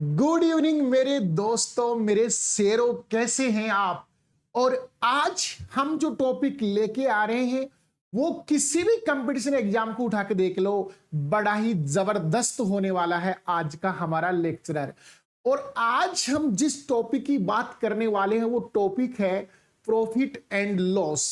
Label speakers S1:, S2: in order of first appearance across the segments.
S1: Good evening मेरे दोस्तों, मेरे शेरों, कैसे हैं आप। और आज हम जो टॉपिक लेके आ रहे हैं वो किसी भी कंपटीशन एग्जाम को उठा के देख लो, बड़ा ही जबरदस्त होने वाला है आज का हमारा लेक्चरर। और आज हम जिस टॉपिक की बात करने वाले हैं वो टॉपिक है प्रॉफिट एंड लॉस।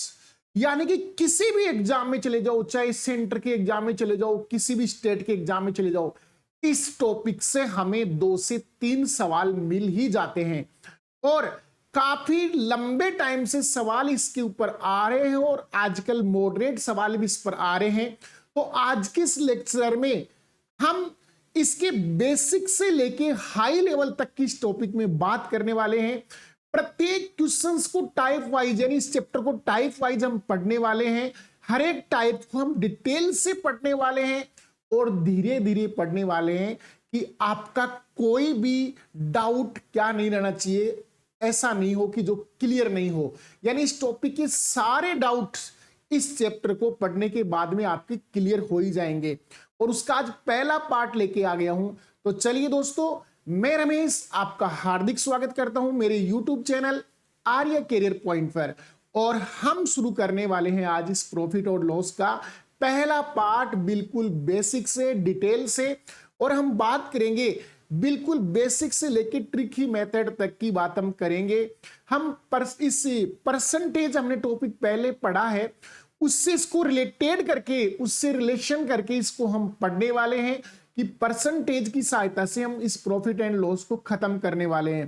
S1: यानी कि किसी भी एग्जाम में चले जाओ, चाहे सेंटर के एग्जाम में चले जाओ, किसी भी स्टेट के एग्जाम में चले जाओ, इस टॉपिक से हमें 2 से 3 सवाल मिल ही जाते हैं। और काफी लंबे टाइम से सवाल इसके ऊपर आ रहे हैं और आजकल मॉडरेट सवाल भी इस पर आ रहे हैं। तो आज के इस लेक्चर में हम इसके बेसिक से लेके हाई लेवल तक की इस टॉपिक में बात करने वाले हैं। प्रत्येक क्वेश्चंस को टाइप वाइज, यानी इस चैप्टर को टाइप वाइज हम पढ़ने वाले हैं। हर एक टाइप को हम डिटेल से पढ़ने वाले हैं और धीरे धीरे पढ़ने वाले हैं कि आपका कोई भी डाउट क्या नहीं रहना चाहिए, ऐसा नहीं हो कि जो क्लियर नहीं हो। यानी इस टॉपिक के सारे डाउट्स इस चैप्टर को पढ़ने के बाद में आपके क्लियर हो ही जाएंगे। और उसका आज पहला पार्ट लेके आ गया हूं। तो चलिए दोस्तों, मैं रमेश आपका हार्दिक स्वागत करता हूं मेरे यूट्यूब चैनल आर्य करियर पॉइंट पर। और हम शुरू करने वाले हैं आज इस प्रॉफिट और लॉस का पहला पार्ट, बिल्कुल बेसिक से, डिटेल से। और हम बात करेंगे बिल्कुल बेसिक से लेके ट्रिकी मेथड तक की बात हम करेंगे। हम इस परसेंटेज हमने टॉपिक पहले पढ़ा है, उससे इसको रिलेटेड करके, उससे रिलेशन करके इसको हम पढ़ने वाले हैं कि परसेंटेज की सहायता से हम इस प्रॉफिट एंड लॉस को खत्म करने वाले हैं।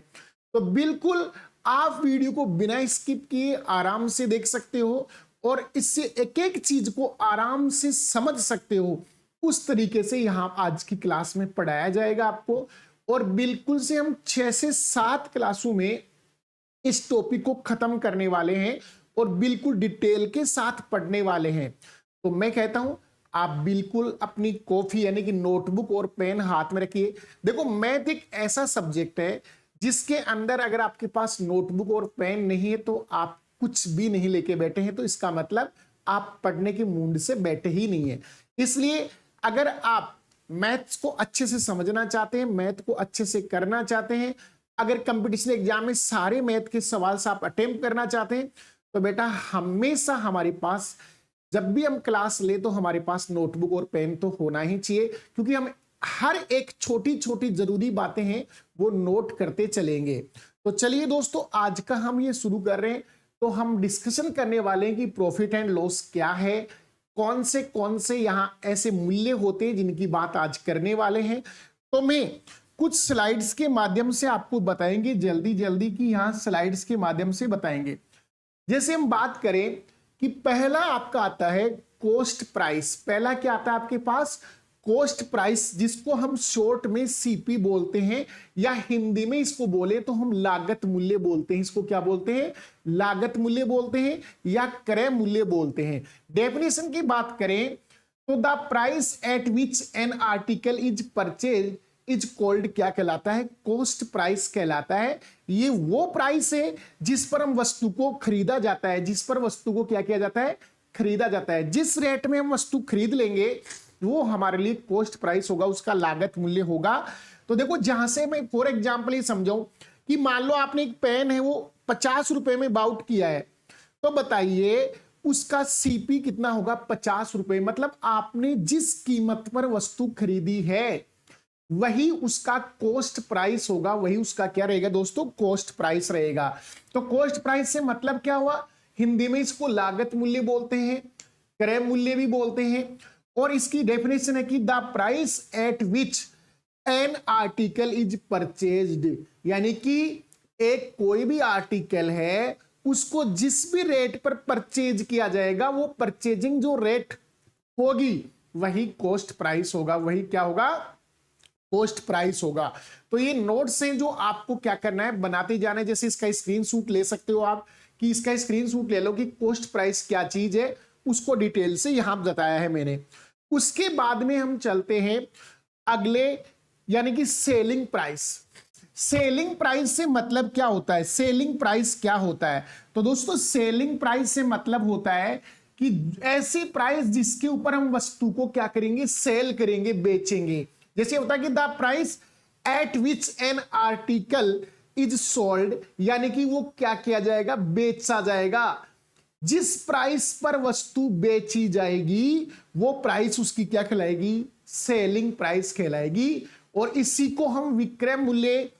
S1: तो बिल्कुल आप वीडियो को बिना स्किप किए आराम से देख सकते हो और इससे एक एक चीज को आराम से समझ सकते हो। उस तरीके से यहां आज की क्लास में पढ़ाया जाएगा आपको। और बिल्कुल से हम 6 से 7 क्लासों में इस टॉपिक को खत्म करने वाले हैं और बिल्कुल डिटेल के साथ पढ़ने वाले हैं। तो मैं कहता हूं आप बिल्कुल अपनी कॉपी यानी कि नोटबुक और पेन हाथ में रखिए। देखो, मैथ एक ऐसा सब्जेक्ट है जिसके अंदर अगर आपके पास नोटबुक और पेन नहीं है तो आप कुछ भी नहीं लेके बैठे हैं, तो इसका मतलब आप पढ़ने के मूड से बैठे ही नहीं है। इसलिए अगर आप मैथ्स को अच्छे से समझना चाहते हैं, मैथ को अच्छे से करना चाहते हैं, अगर कंपटीशन एग्जाम में सारे मैथ के सवाल से आप अटेम्प्ट करना चाहते हैं, तो बेटा हमेशा हमारे पास जब भी हम क्लास ले तो हमारे पास नोटबुक और पेन तो होना ही चाहिए, क्योंकि हम हर एक छोटी छोटी जरूरी बातें हैं वो नोट करते चलेंगे। तो चलिए दोस्तों, आज का हम ये शुरू कर रहे हैं। तो हम डिस्कशन करने वाले हैं कि प्रॉफिट एंड लॉस क्या है, कौन से यहां ऐसे मूल्य होते हैं जिनकी बात आज करने वाले हैं। तो मैं कुछ स्लाइड्स के माध्यम से आपको बताएंगे, जल्दी जल्दी की यहां स्लाइड्स के माध्यम से बताएंगे। जैसे हम बात करें कि पहला आपका आता है कॉस्ट प्राइस। पहला क्या आता है आपके पास? कॉस्ट प्राइस, जिसको हम शॉर्ट में सीपी बोलते हैं, या हिंदी में इसको बोले तो हम लागत मूल्य बोलते हैं। इसको क्या बोलते हैं? लागत मूल्य बोलते हैं या क्रय मूल्य बोलते हैं। डेफिनेशन की बात करें तो the price at which N article is purchase is called, क्या कहलाता है? कॉस्ट प्राइस कहलाता है। ये वो प्राइस है जिस पर हम वस्तु को खरीदा जाता है, जिस पर वस्तु को क्या किया जाता है? खरीदा जाता है। जिस रेट में हम वस्तु खरीद लेंगे वो हमारे लिए कॉस्ट प्राइस होगा, उसका लागत मूल्य होगा। तो देखो, जहां से मैं फॉर एग्जांपल ये समझाऊं कि मान लो आपने एक पेन है वो 50 रुपए में बाउट किया है, तो बताइए उसका सीपी कितना होगा? 50 रुपए। मतलब आपने जिस कीमत पर वस्तु खरीदी है वही उसका कॉस्ट प्राइस होगा, वही उसका क्या रहेगा दोस्तों? कॉस्ट प्राइस रहेगा। तो कॉस्ट प्राइस से मतलब क्या हुआ? हिंदी में इसको लागत मूल्य बोलते हैं, क्रय मूल्य भी बोलते हैं। और इसकी डेफिनेशन है कि the price at which N article is purchased, यानी कि एक कोई भी आर्टिकल है उसको जिस भी रेट पर परचेज किया जाएगा, वो परचेजिंग जो रेट होगी वही कॉस्ट प्राइस होगा। वही क्या होगा? कॉस्ट प्राइस होगा। तो ये नोट्स हैं जो आपको क्या करना है, बनाते जाना है। जैसे इसका स्क्रीनशॉट ले सकते हो आप, कि इसका स्क्रीनशॉट ले लो कि कॉस्ट प्राइस क्या चीज है, उसको डिटेल से यहां बताया है मैंने। उसके बाद में हम चलते हैं अगले, यानी कि सेलिंग प्राइस। सेलिंग प्राइस से मतलब क्या होता है? सेलिंग प्राइस क्या होता है? तो दोस्तों, सेलिंग प्राइस से मतलब होता है कि ऐसी प्राइस जिसके ऊपर हम वस्तु को क्या करेंगे? सेल करेंगे, बेचेंगे। जैसे होता है कि the price at which N article is sold, यानी कि वो क्या किया जाएगा, बेचा जाएगा। जिस प्राइस पर वस्तु बेची जाएगी वो प्राइस उसकी क्या कहलाएगी, सेलिंग प्राइस कहलाएगी। और इसी को हम विक्रय मूल्य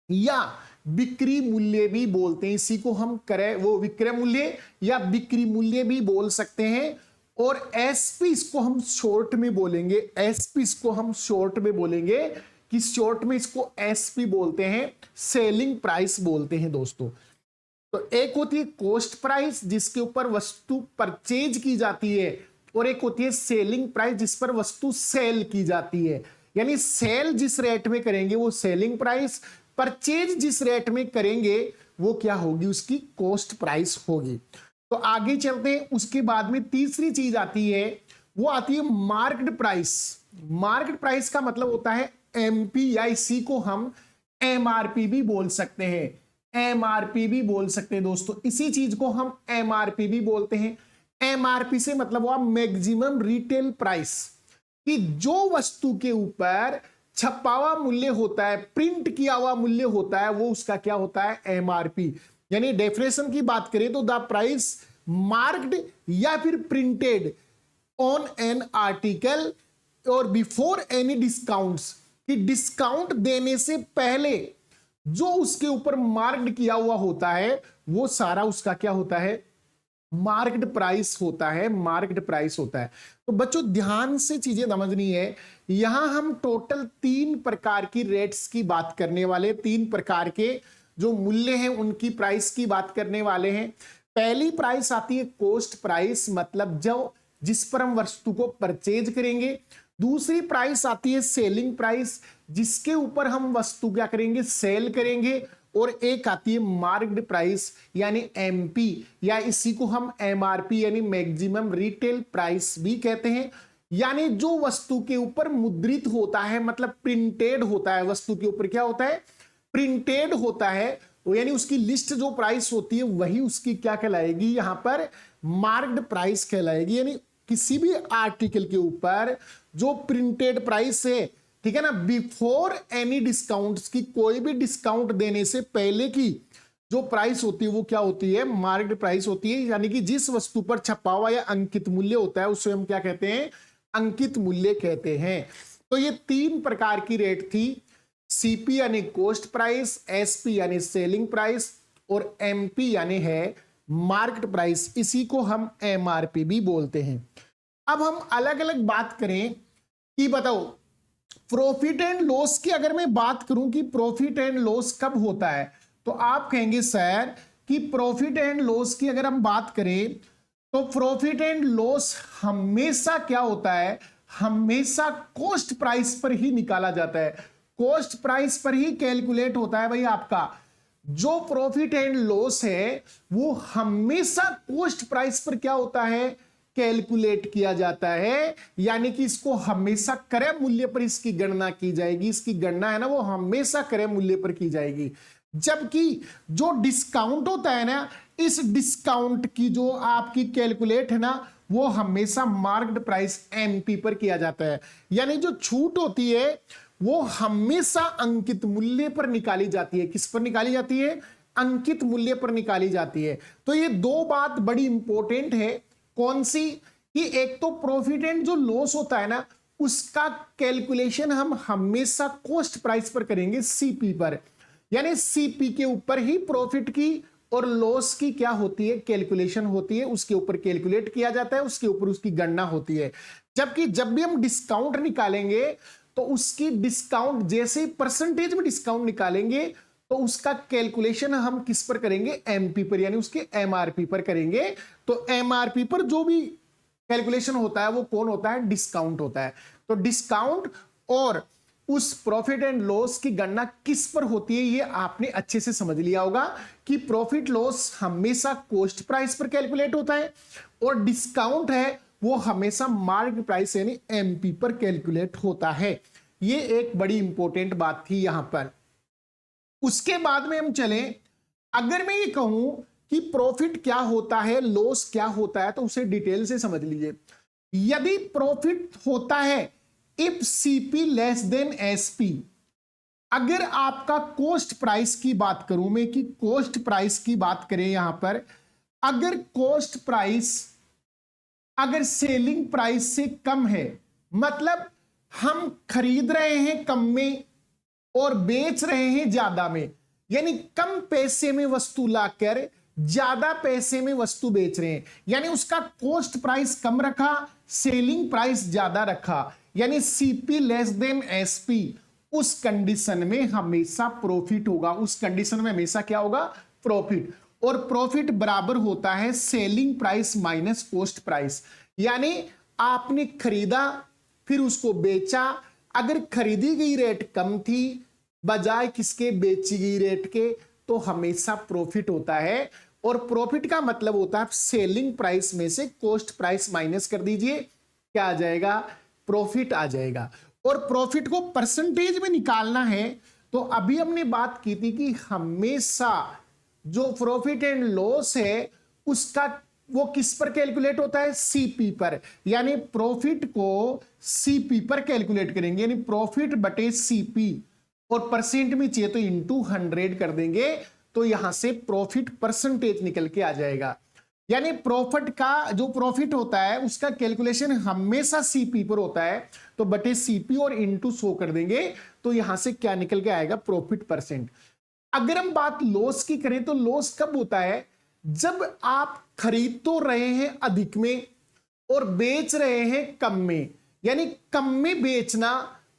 S1: या बिक्री मूल्य भी बोलते हैं। इसी को हम करें वो विक्रय मूल्य या बिक्री मूल्य भी बोल सकते हैं। और एसपी इसको हम शॉर्ट में बोलेंगे, एसपी इसको हम शॉर्ट में बोलेंगे कि शॉर्ट में इसको एसपी बोलते हैं, सेलिंग प्राइस बोलते हैं दोस्तों। तो एक होती है कॉस्ट प्राइस जिसके ऊपर वस्तु परचेज की जाती है, और एक होती है सेलिंग प्राइस जिस पर वस्तु सेल की जाती है। यानी सेल जिस रेट में करेंगे वो सेलिंग प्राइस, परचेज जिस रेट में करेंगे वो क्या होगी, उसकी कॉस्ट प्राइस होगी। तो आगे चलते हैं। उसके बाद में तीसरी चीज आती है, वो आती है मार्केट प्राइस। मार्केट प्राइस का मतलब होता है एमपी, या इसी को हम एमआरपी भी बोल सकते हैं, एमआरपी भी बोल सकते हैं दोस्तों। इसी चीज को हम एमआरपी भी बोलते हैं। एमआरपी से मतलब हुआ मैक्सिमम रिटेल प्राइस, कि जो वस्तु के ऊपर छपा हुआ मूल्य होता है, प्रिंट किया हुआ मूल्य होता है, वो उसका क्या होता है, एमआरपी। यानी डेफिनेशन की बात करें तो द प्राइस मार्क्ड या फिर प्रिंटेड ऑन एन आर्टिकल और बिफोर एनी डिस्काउंट्स, कि डिस्काउंट देने से पहले जो उसके ऊपर मार्क्ड किया हुआ होता है वो सारा उसका क्या होता है, मार्केट प्राइस होता है, मार्केट प्राइस होता है। तो बच्चों ध्यान से चीजें समझनी है। यहां हम टोटल 3 प्रकार की रेट्स की बात करने वाले, 3 प्रकार के जो मूल्य हैं उनकी प्राइस की बात करने वाले हैं। पहली प्राइस आती है कॉस्ट प्राइस, मतलब जो जिस पर हम वस्तु को परचेज करेंगे। दूसरी प्राइस आती है सेलिंग प्राइस, जिसके ऊपर हम वस्तु क्या करेंगे, सेल करेंगे। और एक आती है मार्केट प्राइस यानी एमपी, या इसी को हम एमआरपी यानी मैक्सिमम रिटेल प्राइस भी कहते हैं। यानी जो वस्तु के ऊपर मुद्रित होता है, मतलब प्रिंटेड होता है, वस्तु के ऊपर क्या होता है, प्रिंटेड होता है, यानी उसकी लिस्ट जो प्राइस होती है वही उसकी क्या कहलाएगी, यहां पर मार्क्ड प्राइस कहलाएगी। यानी किसी भी आर्टिकल के ऊपर जो प्रिंटेड प्राइस है, ठीक है ना, बिफोर एनी डिस्काउंट्स, की कोई भी डिस्काउंट देने से पहले की जो प्राइस होती है वो क्या होती है, मार्केट प्राइस होती है। यानी कि जिस वस्तु पर छपा हुआ या अंकित मूल्य होता है उसे हम क्या कहते हैं, अंकित मूल्य कहते हैं। तो ये 3 प्रकार की रेट थी, सीपी यानी कॉस्ट प्राइस, एसपी यानी सेलिंग प्राइस, और एमपी यानी है मार्केट प्राइस। इसी को हम एमआरपी भी बोलते हैं। अब हम अलग अलग बात करें कि बताओ प्रॉफिट एंड लॉस की, अगर मैं बात करूं कि प्रॉफिट एंड लॉस कब होता है, तो आप कहेंगे सर कि प्रॉफिट एंड लॉस की अगर हम बात करें तो प्रॉफिट एंड लॉस हमेशा क्या होता है, हमेशा कॉस्ट प्राइस पर ही निकाला जाता है, कॉस्ट प्राइस पर ही कैलकुलेट होता है। भाई आपका जो प्रॉफिट एंड लॉस है वो हमेशा कॉस्ट प्राइस पर क्या होता है, कैलकुलेट किया जाता है। यानी कि इसको हमेशा क्रय मूल्य पर इसकी गणना की जाएगी, इसकी गणना है ना वो हमेशा क्रय मूल्य पर की जाएगी। जबकि जो डिस्काउंट होता है ना, इस डिस्काउंट की जो आपकी कैलकुलेट है ना वो हमेशा मार्क्ड प्राइस एमपी पर किया जाता है। यानी जो छूट होती है वो हमेशा अंकित मूल्य पर निकाली जाती है। किस पर निकाली जाती है, अंकित मूल्य पर निकाली जाती है। तो ये 2 बात बड़ी इंपॉर्टेंट है। कौन सी, कि एक तो प्रॉफिट एंड जो लॉस होता है ना उसका कैलकुलेशन हम हमेशा कॉस्ट प्राइस पर करेंगे, सीपी पर। यानी सीपी के ऊपर ही प्रॉफिट की और लॉस की क्या होती है, कैलकुलेशन होती है, उसके ऊपर कैलकुलेट किया जाता है, उसके ऊपर उसकी गणना होती है। जबकि जब भी हम डिस्काउंट निकालेंगे तो उसकी डिस्काउंट जैसे ही परसेंटेज में डिस्काउंट निकालेंगे तो उसका कैलकुलेशन हम किस पर करेंगे, एमपी पर, यानी उसके एमआरपी पर करेंगे। तो एमआरपी पर जो भी कैलकुलेशन होता है वो कौन होता है, डिस्काउंट होता है। तो डिस्काउंट और उस प्रॉफिट एंड लॉस की गणना किस पर होती है ये आपने अच्छे से समझ लिया होगा कि प्रॉफिट लॉस हमेशा कॉस्ट प्राइस पर कैलकुलेट होता है और डिस्काउंट है वो हमेशा मार्केट प्राइस यानी एमपी पर कैलकुलेट होता है। ये एक बड़ी इंपॉर्टेंट बात थी यहां पर। उसके बाद में हम चलें, अगर मैं ये कहूं कि प्रॉफिट क्या होता है, लॉस क्या होता है, तो उसे डिटेल से समझ लीजिए। यदि प्रॉफिट होता है if CP less than SP, अगर आपका कॉस्ट प्राइस की बात करूं मैं, कि कॉस्ट प्राइस की बात करें यहां पर, अगर कॉस्ट प्राइस अगर सेलिंग प्राइस से कम है, मतलब हम खरीद रहे हैं कम में और बेच रहे हैं ज्यादा में, यानी कम पैसे में वस्तु लाकर ज्यादा पैसे में वस्तु बेच रहे हैं, यानी उसका कॉस्ट प्राइस कम रखा, सेलिंग प्राइस ज्यादा रखा, यानी सीपी लेस देन एसपी, उस कंडीशन में हमेशा प्रॉफिट होगा। उस कंडीशन में हमेशा क्या होगा? प्रॉफिट। और प्रॉफिट बराबर होता है selling price minus cost price. यानी आपने खरीदा फिर उसको बेचा, अगर खरीदी गई रेट कम थी बजाय किसके, बेची गई रेट के, तो हमेशा प्रॉफिट होता है। और प्रॉफिट का मतलब होता है सेलिंग प्राइस में से कॉस्ट प्राइस माइनस कर दीजिए, क्या आ जाएगा? प्रॉफिट आ जाएगा। और प्रॉफिट को परसेंटेज में निकालना है, तो अभी हमने बात की थी कि हमेशा जो प्रॉफिट एंड लॉस है उसका वो किस पर कैलकुलेट होता है? सीपी पर। यानी प्रॉफिट को सीपी पर कैलकुलेट करेंगे, यानी प्रॉफिट बटे सीपी, और परसेंट में चाहिए तो इंटू 100 कर देंगे, तो यहां से प्रॉफिट परसेंटेज निकल के आ जाएगा। यानी प्रॉफिट का जो प्रॉफिट होता है उसका कैलकुलेशन हमेशा सीपी पर होता है, तो बटे सीपी और इंटू 100 कर देंगे, तो यहां से क्या निकल के आएगा? Profit percent. अगर हम बात लॉस की करें तो लॉस कब होता है? जब आप खरीद तो रहे हैं अधिक में और बेच रहे हैं कम में, यानी कम में बेचना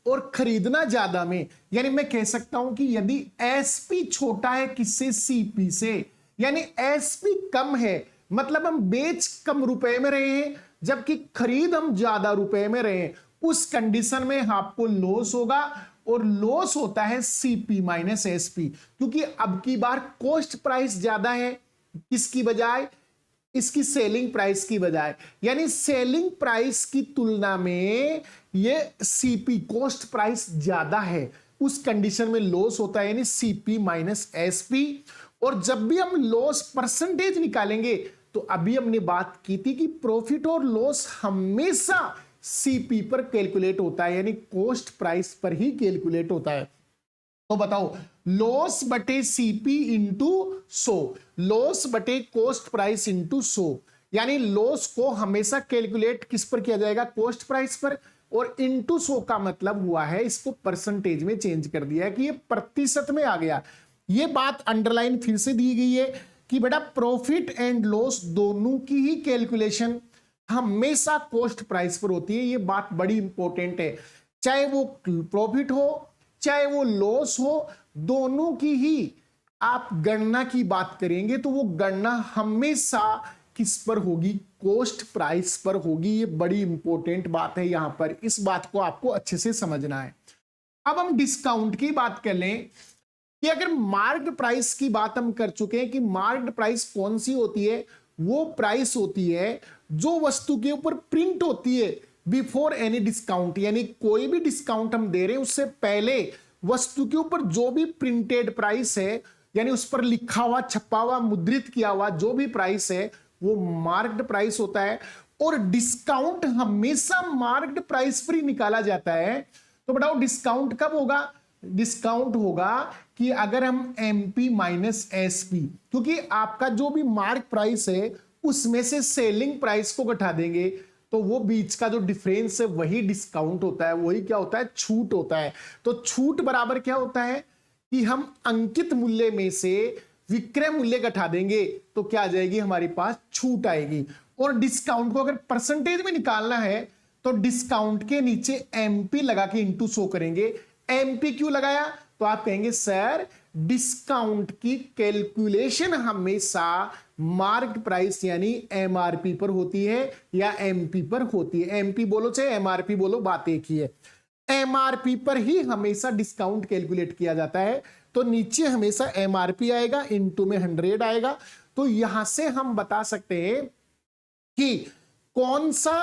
S1: और खरीदना ज्यादा में। यानी मैं कह सकता हूं कि यदि एसपी छोटा है किससे? सीपी से, यानी एसपी कम है, मतलब हम बेच कम रुपए में रहे हैं जबकि खरीद हम ज्यादा रुपए में रहे हैं, उस कंडीशन में आपको लॉस होगा। और लॉस होता है सीपी माइनस एसपी, क्योंकि अब की बार कॉस्ट प्राइस ज्यादा है किसकी बजाय? इसकी सेलिंग प्राइस की बजाय, यानी सेलिंग प्राइस की तुलना में ये सीपी कॉस्ट प्राइस ज्यादा है, उस कंडीशन में लॉस होता है, यानी सीपी माइनस एसपी। और जब भी हम लॉस परसेंटेज निकालेंगे, तो अभी हमने बात की थी कि प्रॉफिट और लॉस हमेशा सीपी पर कैलकुलेट होता है, यानी कॉस्ट प्राइस पर ही कैलकुलेट होता है। तो बताओ, लॉस बटे सीपी इंटू 100, लॉस बटे कॉस्ट प्राइस इंटू 100, यानी लॉस को हमेशा कैलकुलेट किस पर किया जाएगा? कॉस्ट प्राइस पर। और इंटू 100 का मतलब हुआ है इसको परसेंटेज में चेंज कर दिया है कि ये प्रतिशत में आ गया। ये बात अंडरलाइन फिर से दी गई है कि बेटा प्रॉफिट एंड लॉस दोनों की ही कैलकुलेशन हमेशा कॉस्ट प्राइस पर होती है। ये बात बड़ी इंपॉर्टेंट है, चाहे वो प्रॉफिट हो चाहे वो लॉस हो, दोनों की ही आप गणना की बात करेंगे तो वो गणना हमेशा किस पर होगी? कॉस्ट प्राइस पर होगी। ये बड़ी इंपॉर्टेंट बात है, यहां पर इस बात को आपको अच्छे से समझना है। अब हम डिस्काउंट की बात कर लें कि अगर मार्क्ड प्राइस की बात हम कर चुके हैं कि मार्क्ड प्राइस कौन सी होती है? वो प्राइस होती है जो वस्तु के ऊपर प्रिंट होती है बिफोर एनी डिस्काउंट, यानी कोई भी डिस्काउंट हम दे रहे हैं उससे पहले वस्तु के ऊपर जो भी प्रिंटेड प्राइस है, यानी उस पर लिखा हुआ, छपा हुआ, मुद्रित किया हुआ जो भी प्राइस है वो मार्क्ड प्राइस होता है। और डिस्काउंट हमेशा मार्क्ड प्राइस पर ही निकाला जाता है। तो बताओ डिस्काउंट कब होगा? डिस्काउंट होगा कि अगर हम एमपी माइनस एसपी, क्योंकि आपका जो भी मार्क प्राइस है उसमें से सेलिंग प्राइस को घटा देंगे, तो वो बीच का जो डिफरेंस है वही डिस्काउंट होता है, वही क्या होता है? छूट होता है। तो छूट बराबर क्या होता है कि हम अंकित मूल्य में से विक्रय मूल्य घटा देंगे, तो क्या आ जाएगी? हमारे पास छूट आएगी। और डिस्काउंट को अगर परसेंटेज में निकालना है तो डिस्काउंट के नीचे एमपी लगा के इंटू 100 करेंगे। एमपी क्यों लगाया? तो आप कहेंगे सर डिस्काउंट की कैलकुलेशन हमेशा मार्क प्राइस यानी एमआरपी पर होती है या एमपी पर होती है। एमपी बोलो चाहे एमआरपी बोलो, बात एक ही है। एमआरपी पर ही हमेशा डिस्काउंट कैलकुलेट किया जाता है, तो नीचे हमेशा एमआरपी आएगा, इनटू में 100 आएगा। तो यहां से हम बता सकते हैं कि कौन सा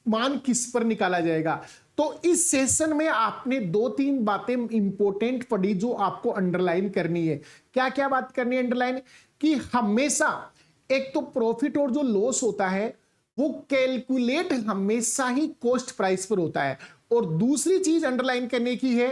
S1: मान किस पर निकाला जाएगा। तो इस सेशन में आपने 2-3 बातें इंपॉर्टेंट पढ़ी जो आपको अंडरलाइन करनी है। क्या क्या बात करनी है अंडरलाइन? कि हमेशा एक तो प्रॉफिट और जो लॉस होता है वो कैलकुलेट हमेशा ही कॉस्ट प्राइस पर होता है। और दूसरी चीज अंडरलाइन करने की है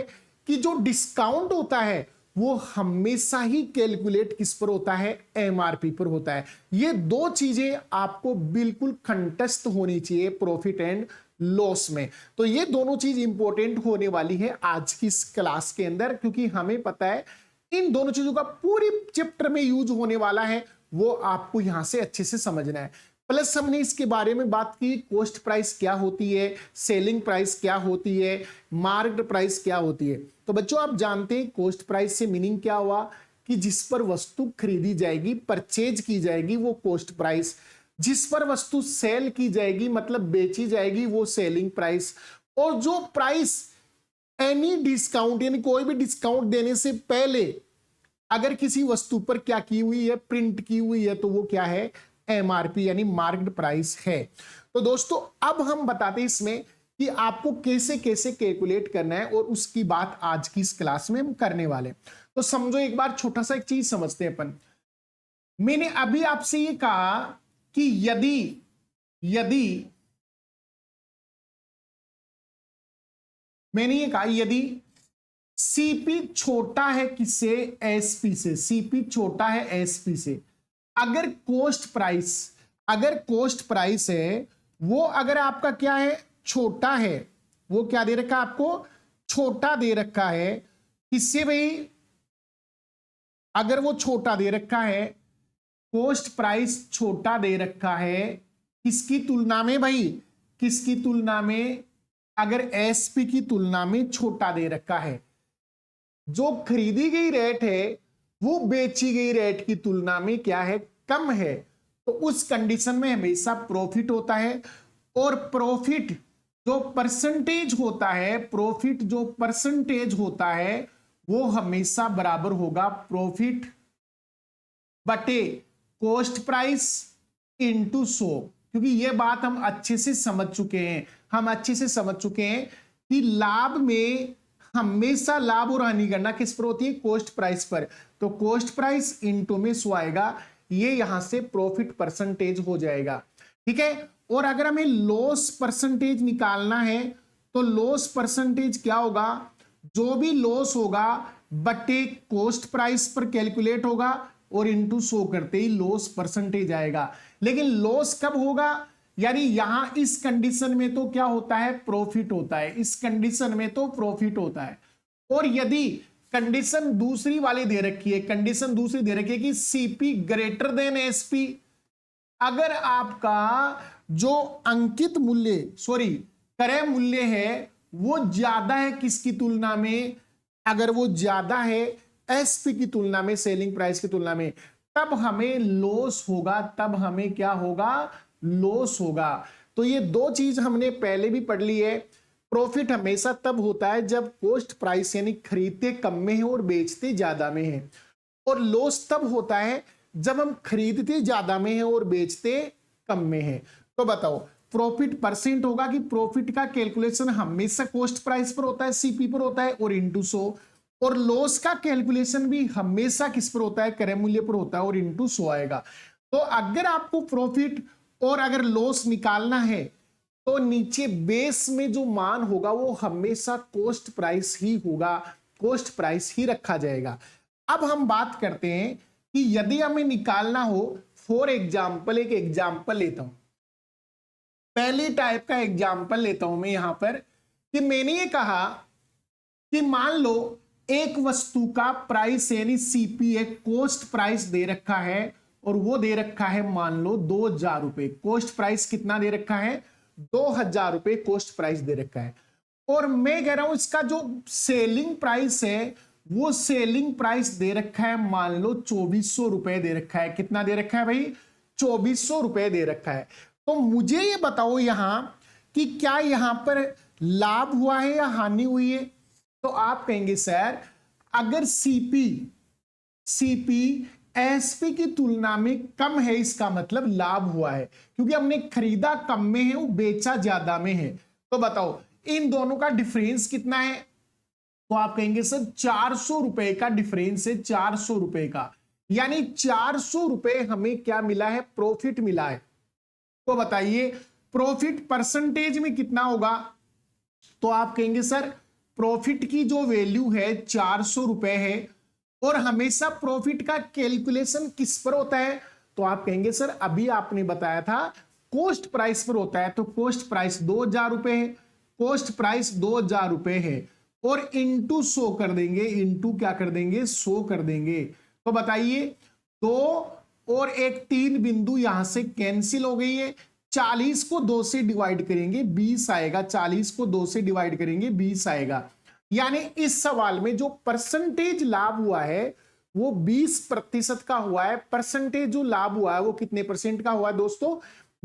S1: कि जो डिस्काउंट होता है वो हमेशा ही कैलकुलेट किस पर होता है, एमआरपी पर होता है। ये दो चीजें आपको बिल्कुल कंठस्थ होनी चाहिए प्रॉफिट एंड लॉस में। तो ये दोनों चीज इंपॉर्टेंट होने वाली है आज की इस क्लास के अंदर, क्योंकि हमें पता है इन दोनों चीजों का पूरी चैप्टर में यूज होने वाला है, वो आपको यहां से अच्छे से समझना है। प्लस हमने इसके बारे में बात की, कॉस्ट प्राइस क्या होती है, सेलिंग प्राइस क्या होती है, मार्केट प्राइस क्या होती है। तो बच्चों आप जानते हैं कॉस्ट प्राइस से मीनिंग क्या हुआ कि जिस पर वस्तु खरीदी जाएगी, परचेज की जाएगी, वो कॉस्ट प्राइस। जिस पर वस्तु सेल की जाएगी मतलब बेची जाएगी, वो सेलिंग प्राइस। और जो प्राइस एनी डिस्काउंट यानी कोई भी डिस्काउंट देने से पहले अगर किसी वस्तु पर क्या की हुई है, प्रिंट की हुई है, तो वो क्या है, एमआरपी यानी मार्केट प्राइस है। तो दोस्तों अब हम बताते हैं इसमें कि आपको कैसे कैसे कैलकुलेट करना है, और उसकी बात आज की इस क्लास में हम करने वाले। तो समझो एक बार छोटा सा एक चीज समझते हैं अपन। मैंने अभी आपसे ये कहा कि यदि मैंने ये कहा यदि सीपी छोटा है किससे, एसपी से, सीपी छोटा है एसपी से, अगर कॉस्ट प्राइस है वो अगर आपका क्या है, छोटा है, वो क्या दे रखा है आपको, छोटा दे रखा है किससे भाई, अगर वो छोटा दे रखा है, कॉस्ट प्राइस छोटा दे रखा है किसकी तुलना में भाई, किसकी तुलना में, अगर एसपी की तुलना में छोटा दे रखा है, जो खरीदी गई रेट है वो बेची गई रेट की तुलना में क्या है, कम है, तो उस कंडीशन में हमेशा प्रॉफिट होता है। और प्रॉफिट जो परसेंटेज होता है, प्रॉफिट जो परसेंटेज होता है वो हमेशा बराबर होगा प्रॉफिट बटे कॉस्ट प्राइस इनटू 100। क्योंकि ये बात हम अच्छे से समझ चुके हैं, कि लाभ में हमेशा लाभ और हानि गणना किस पर होती है, कॉस्ट प्राइस पर। तो कॉस्ट प्राइस इनटू में 100 आएगा, ये यहां से प्रॉफिट परसेंटेज हो जाएगा। ठीक है। और अगर हमें लॉस परसेंटेज निकालना है तो लॉस परसेंटेज क्या होगा, जो भी लॉस होगा बटे कॉस्ट प्राइस पर कैलकुलेट होगा और इनटू 100 करते ही लॉस परसेंटेज आएगा। लेकिन लॉस कब होगा, यानी यहां इस कंडीशन में तो क्या होता है, प्रॉफिट होता है, इस कंडीशन में तो प्रॉफिट होता है। और यदि कंडीशन दूसरी वाली दे रखी है, कंडीशन दूसरी दे रखी है कि सीपी ग्रेटर देन एसपी, अगर आपका जो अंकित मूल्य क्रय मूल्य है वो ज्यादा है किसकी तुलना में, अगर वो ज्यादा है एसपी की तुलना में, सेलिंग प्राइस की तुलना में, तब हमें लॉस होगा, तब हमें क्या होगा, लॉस होगा। तो ये दो चीज हमने पहले भी पढ़ ली है। प्रॉफिट हमेशा तब होता है जब कॉस्ट प्राइस यानी खरीदते कम में है और बेचते ज्यादा में है, और लॉस तब होता है जब हम खरीदते ज्यादा में है और बेचते कम में है। तो बताओ प्रॉफिट परसेंट होगा कि प्रॉफिट का कैलकुलेशन हमेशा कॉस्ट प्राइस पर होता है, सीपी पर होता है, और इनटू 100। और लॉस का कैलकुलेशन भी हमेशा किस पर होता है, क्रय मूल्य पर होता है, और इनटू 100 आएगा। तो अगर आपको प्रॉफिट और अगर लॉस निकालना है तो नीचे बेस में जो मान होगा वो हमेशा कॉस्ट प्राइस ही होगा, कॉस्ट प्राइस ही रखा जाएगा। अब हम बात करते हैं कि यदि हमें निकालना हो, फॉर एग्जाम्पल एक एग्जाम्पल लेता हूं, पहली टाइप का एग्जाम्पल लेता हूं मैं यहां पर, कि मैंने ये कहा कि मान लो एक वस्तु का प्राइस यानी सीपी एक कॉस्ट प्राइस दे रखा है, और वो दे रखा है मान लो 2000 रुपए। कॉस्ट प्राइस कितना दे रखा है, 2000 रुपए कॉस्ट प्राइस दे रखा है। और मैं कह रहा हूं इसका जो सेलिंग प्राइस है वो सेलिंग प्राइस दे रखा है मान लो 2400 रुपए दे रखा है। कितना दे रखा है भाई, 2400 रुपए दे रखा है। तो मुझे ये बताओ यहां कि क्या यहां पर लाभ हुआ है या हानि हुई है। तो आप कहेंगे सर अगर सीपी एसपी की तुलना में कम है इसका मतलब लाभ हुआ है, क्योंकि हमने खरीदा कम में है वो बेचा ज्यादा में है। तो बताओ इन दोनों का डिफरेंस कितना है, तो आप कहेंगे सर 400 रुपए का डिफरेंस है, 400 रुपए का, यानी 400 रुपए हमें क्या मिला है, प्रॉफिट मिला है। तो बताइए प्रॉफिट परसेंटेज में कितना होगा, तो आप कहेंगे सर प्रॉफिट की जो वैल्यू है 400 रुपए है और हमेशा प्रॉफिट का कैलकुलेशन किस पर होता है, तो आप कहेंगे सर अभी आपने बताया था कॉस्ट प्राइस पर होता है, तो कॉस्ट प्राइस 2000 रुपए है, कॉस्ट प्राइस 2000 रुपए है और इंटू 100 कर देंगे, इंटू क्या कर देंगे 100 कर देंगे। तो बताइए 2 और एक 3 बिंदु यहां से कैंसिल हो गई है, 40 को 2 से डिवाइड करेंगे 20 आएगा, 40 को 2 से डिवाइड करेंगे 20 आएगा। यानी इस सवाल में जो परसेंटेज लाभ हुआ है वो 20% का हुआ है। परसेंटेज जो लाभ हुआ है वो कितने परसेंट का हुआ है दोस्तों,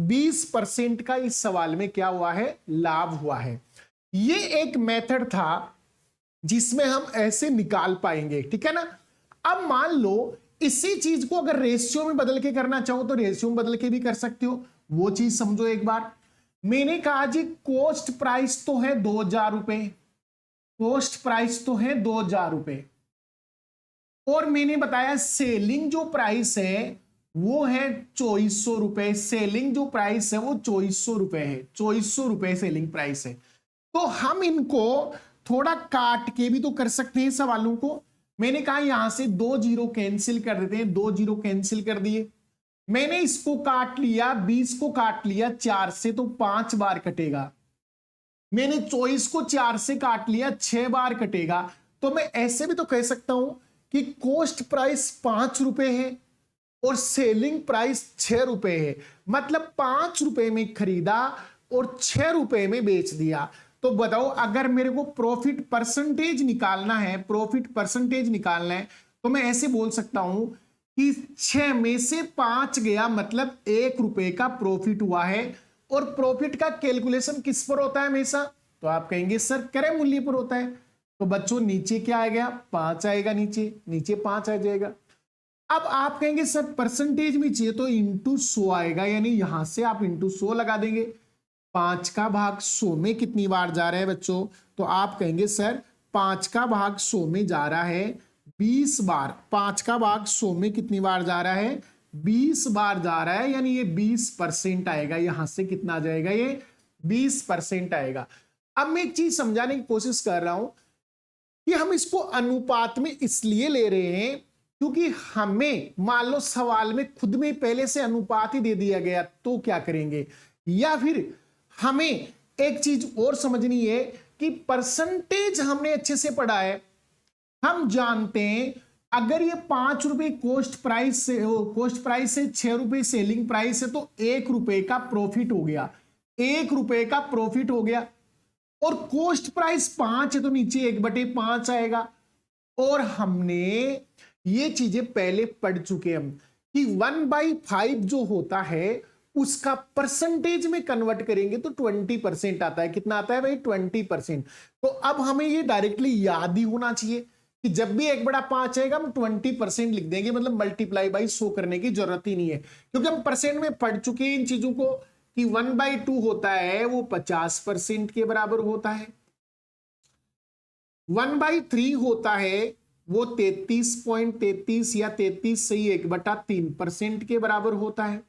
S1: 20% का इस सवाल में क्या हुआ है, लाभ हुआ है। ये एक मेथड था जिसमें हम ऐसे निकाल पाएंगे, ठीक है ना। अब मान लो इसी चीज को अगर रेशियो में बदल के करना चाहो तो रेशियो में बदल के भी कर सकते हो, वो चीज समझो एक बार। मैंने कहा जी कॉस्ट प्राइस तो है 2000 रुपए, कॉस्ट प्राइस तो है 2000 रुपए और मैंने बताया सेलिंग जो प्राइस है वो है 2400 रुपए, सेलिंग जो प्राइस है वो 2400 रुपए है, 2400 रुपए सेलिंग प्राइस है। तो हम इनको थोड़ा काट के भी तो कर सकते हैं सवालों को। मैंने कहा यहां से 2 जीरो कैंसिल कर देते हैं, 2 जीरो कैंसिल कर दिए। मैंने इसको काट लिया, 20 को काट लिया 4 से तो 5 बार कटेगा। मैंने 24 को 4 से काट लिया 6 बार कटेगा। तो मैं ऐसे भी तो कह सकता हूं कि कॉस्ट प्राइस 5 रुपए है और सेलिंग प्राइस 6 रुपए है, मतलब 5 रुपए में खरीदा और 6 रुपए में बेच दिया। तो बताओ अगर मेरे को प्रॉफिट परसेंटेज निकालना है, प्रॉफिट परसेंटेज निकालना है तो मैं ऐसे बोल सकता हूं कि 6 में से 5 गया, मतलब 1 रुपए का प्रॉफिट हुआ है। और प्रॉफिट का कैलकुलेशन किस पर होता है हमेशा, तो आप कहेंगे सर क्रय मूल्य पर होता है। तो बच्चों नीचे क्या आएगा, 5 आएगा, नीचे नीचे 5 आ जाएगा। अब आप कहेंगे सर परसेंटेज में चाहिए तो इंटू 100 आएगा, यानी यहां से आप इंटू 100 लगा देंगे। 5 का भाग 100 में कितनी बार जा रहा है बच्चों, तो आप कहेंगे सर 5 का भाग 100 में जा रहा है 20 बार। 5 का भाग 100 में कितनी बार जा रहा है, 20 बार जा रहा है, यानी ये 20% आएगा। यहां से कितना आ जाएगा, ये 20% आएगा। अब मैं एक चीज समझाने की कोशिश कर रहा हूं कि हम इसको अनुपात में इसलिए ले रहे हैं क्योंकि हमें मान लो सवाल में खुद में पहले से अनुपात ही दे दिया गया तो क्या करेंगे, या फिर हमें एक चीज और समझनी है कि परसेंटेज हमने अच्छे से पढ़ा है, हम जानते हैं अगर ये 5 रुपए कॉस्ट प्राइस से, कॉस्ट प्राइस से 6 रुपए सेलिंग प्राइस है तो 1 रुपए का प्रॉफिट हो गया, 1 रुपए का प्रॉफिट हो गया। और कॉस्ट प्राइस 5 है तो नीचे 1/5 आएगा। और हमने ये चीजें पहले पढ़ चुके हम कि 1/5 जो होता है उसका परसेंटेज में कन्वर्ट करेंगे तो 20% आता है। कितना आता है भाई, 20%। तो अब हमें ये डायरेक्टली याद ही होना चाहिए कि जब भी 1/5 आएगा हम 20% लिख देंगे, मतलब मल्टीप्लाई बाई 100 करने की जरूरत ही नहीं है, क्योंकि हम परसेंट में पढ़ चुके हैं इन चीजों को कि 1/2 होता है वो 50% के बराबर होता है, 1/3 होता है वो 33.33 या 33 से 1/3% के बराबर होता है।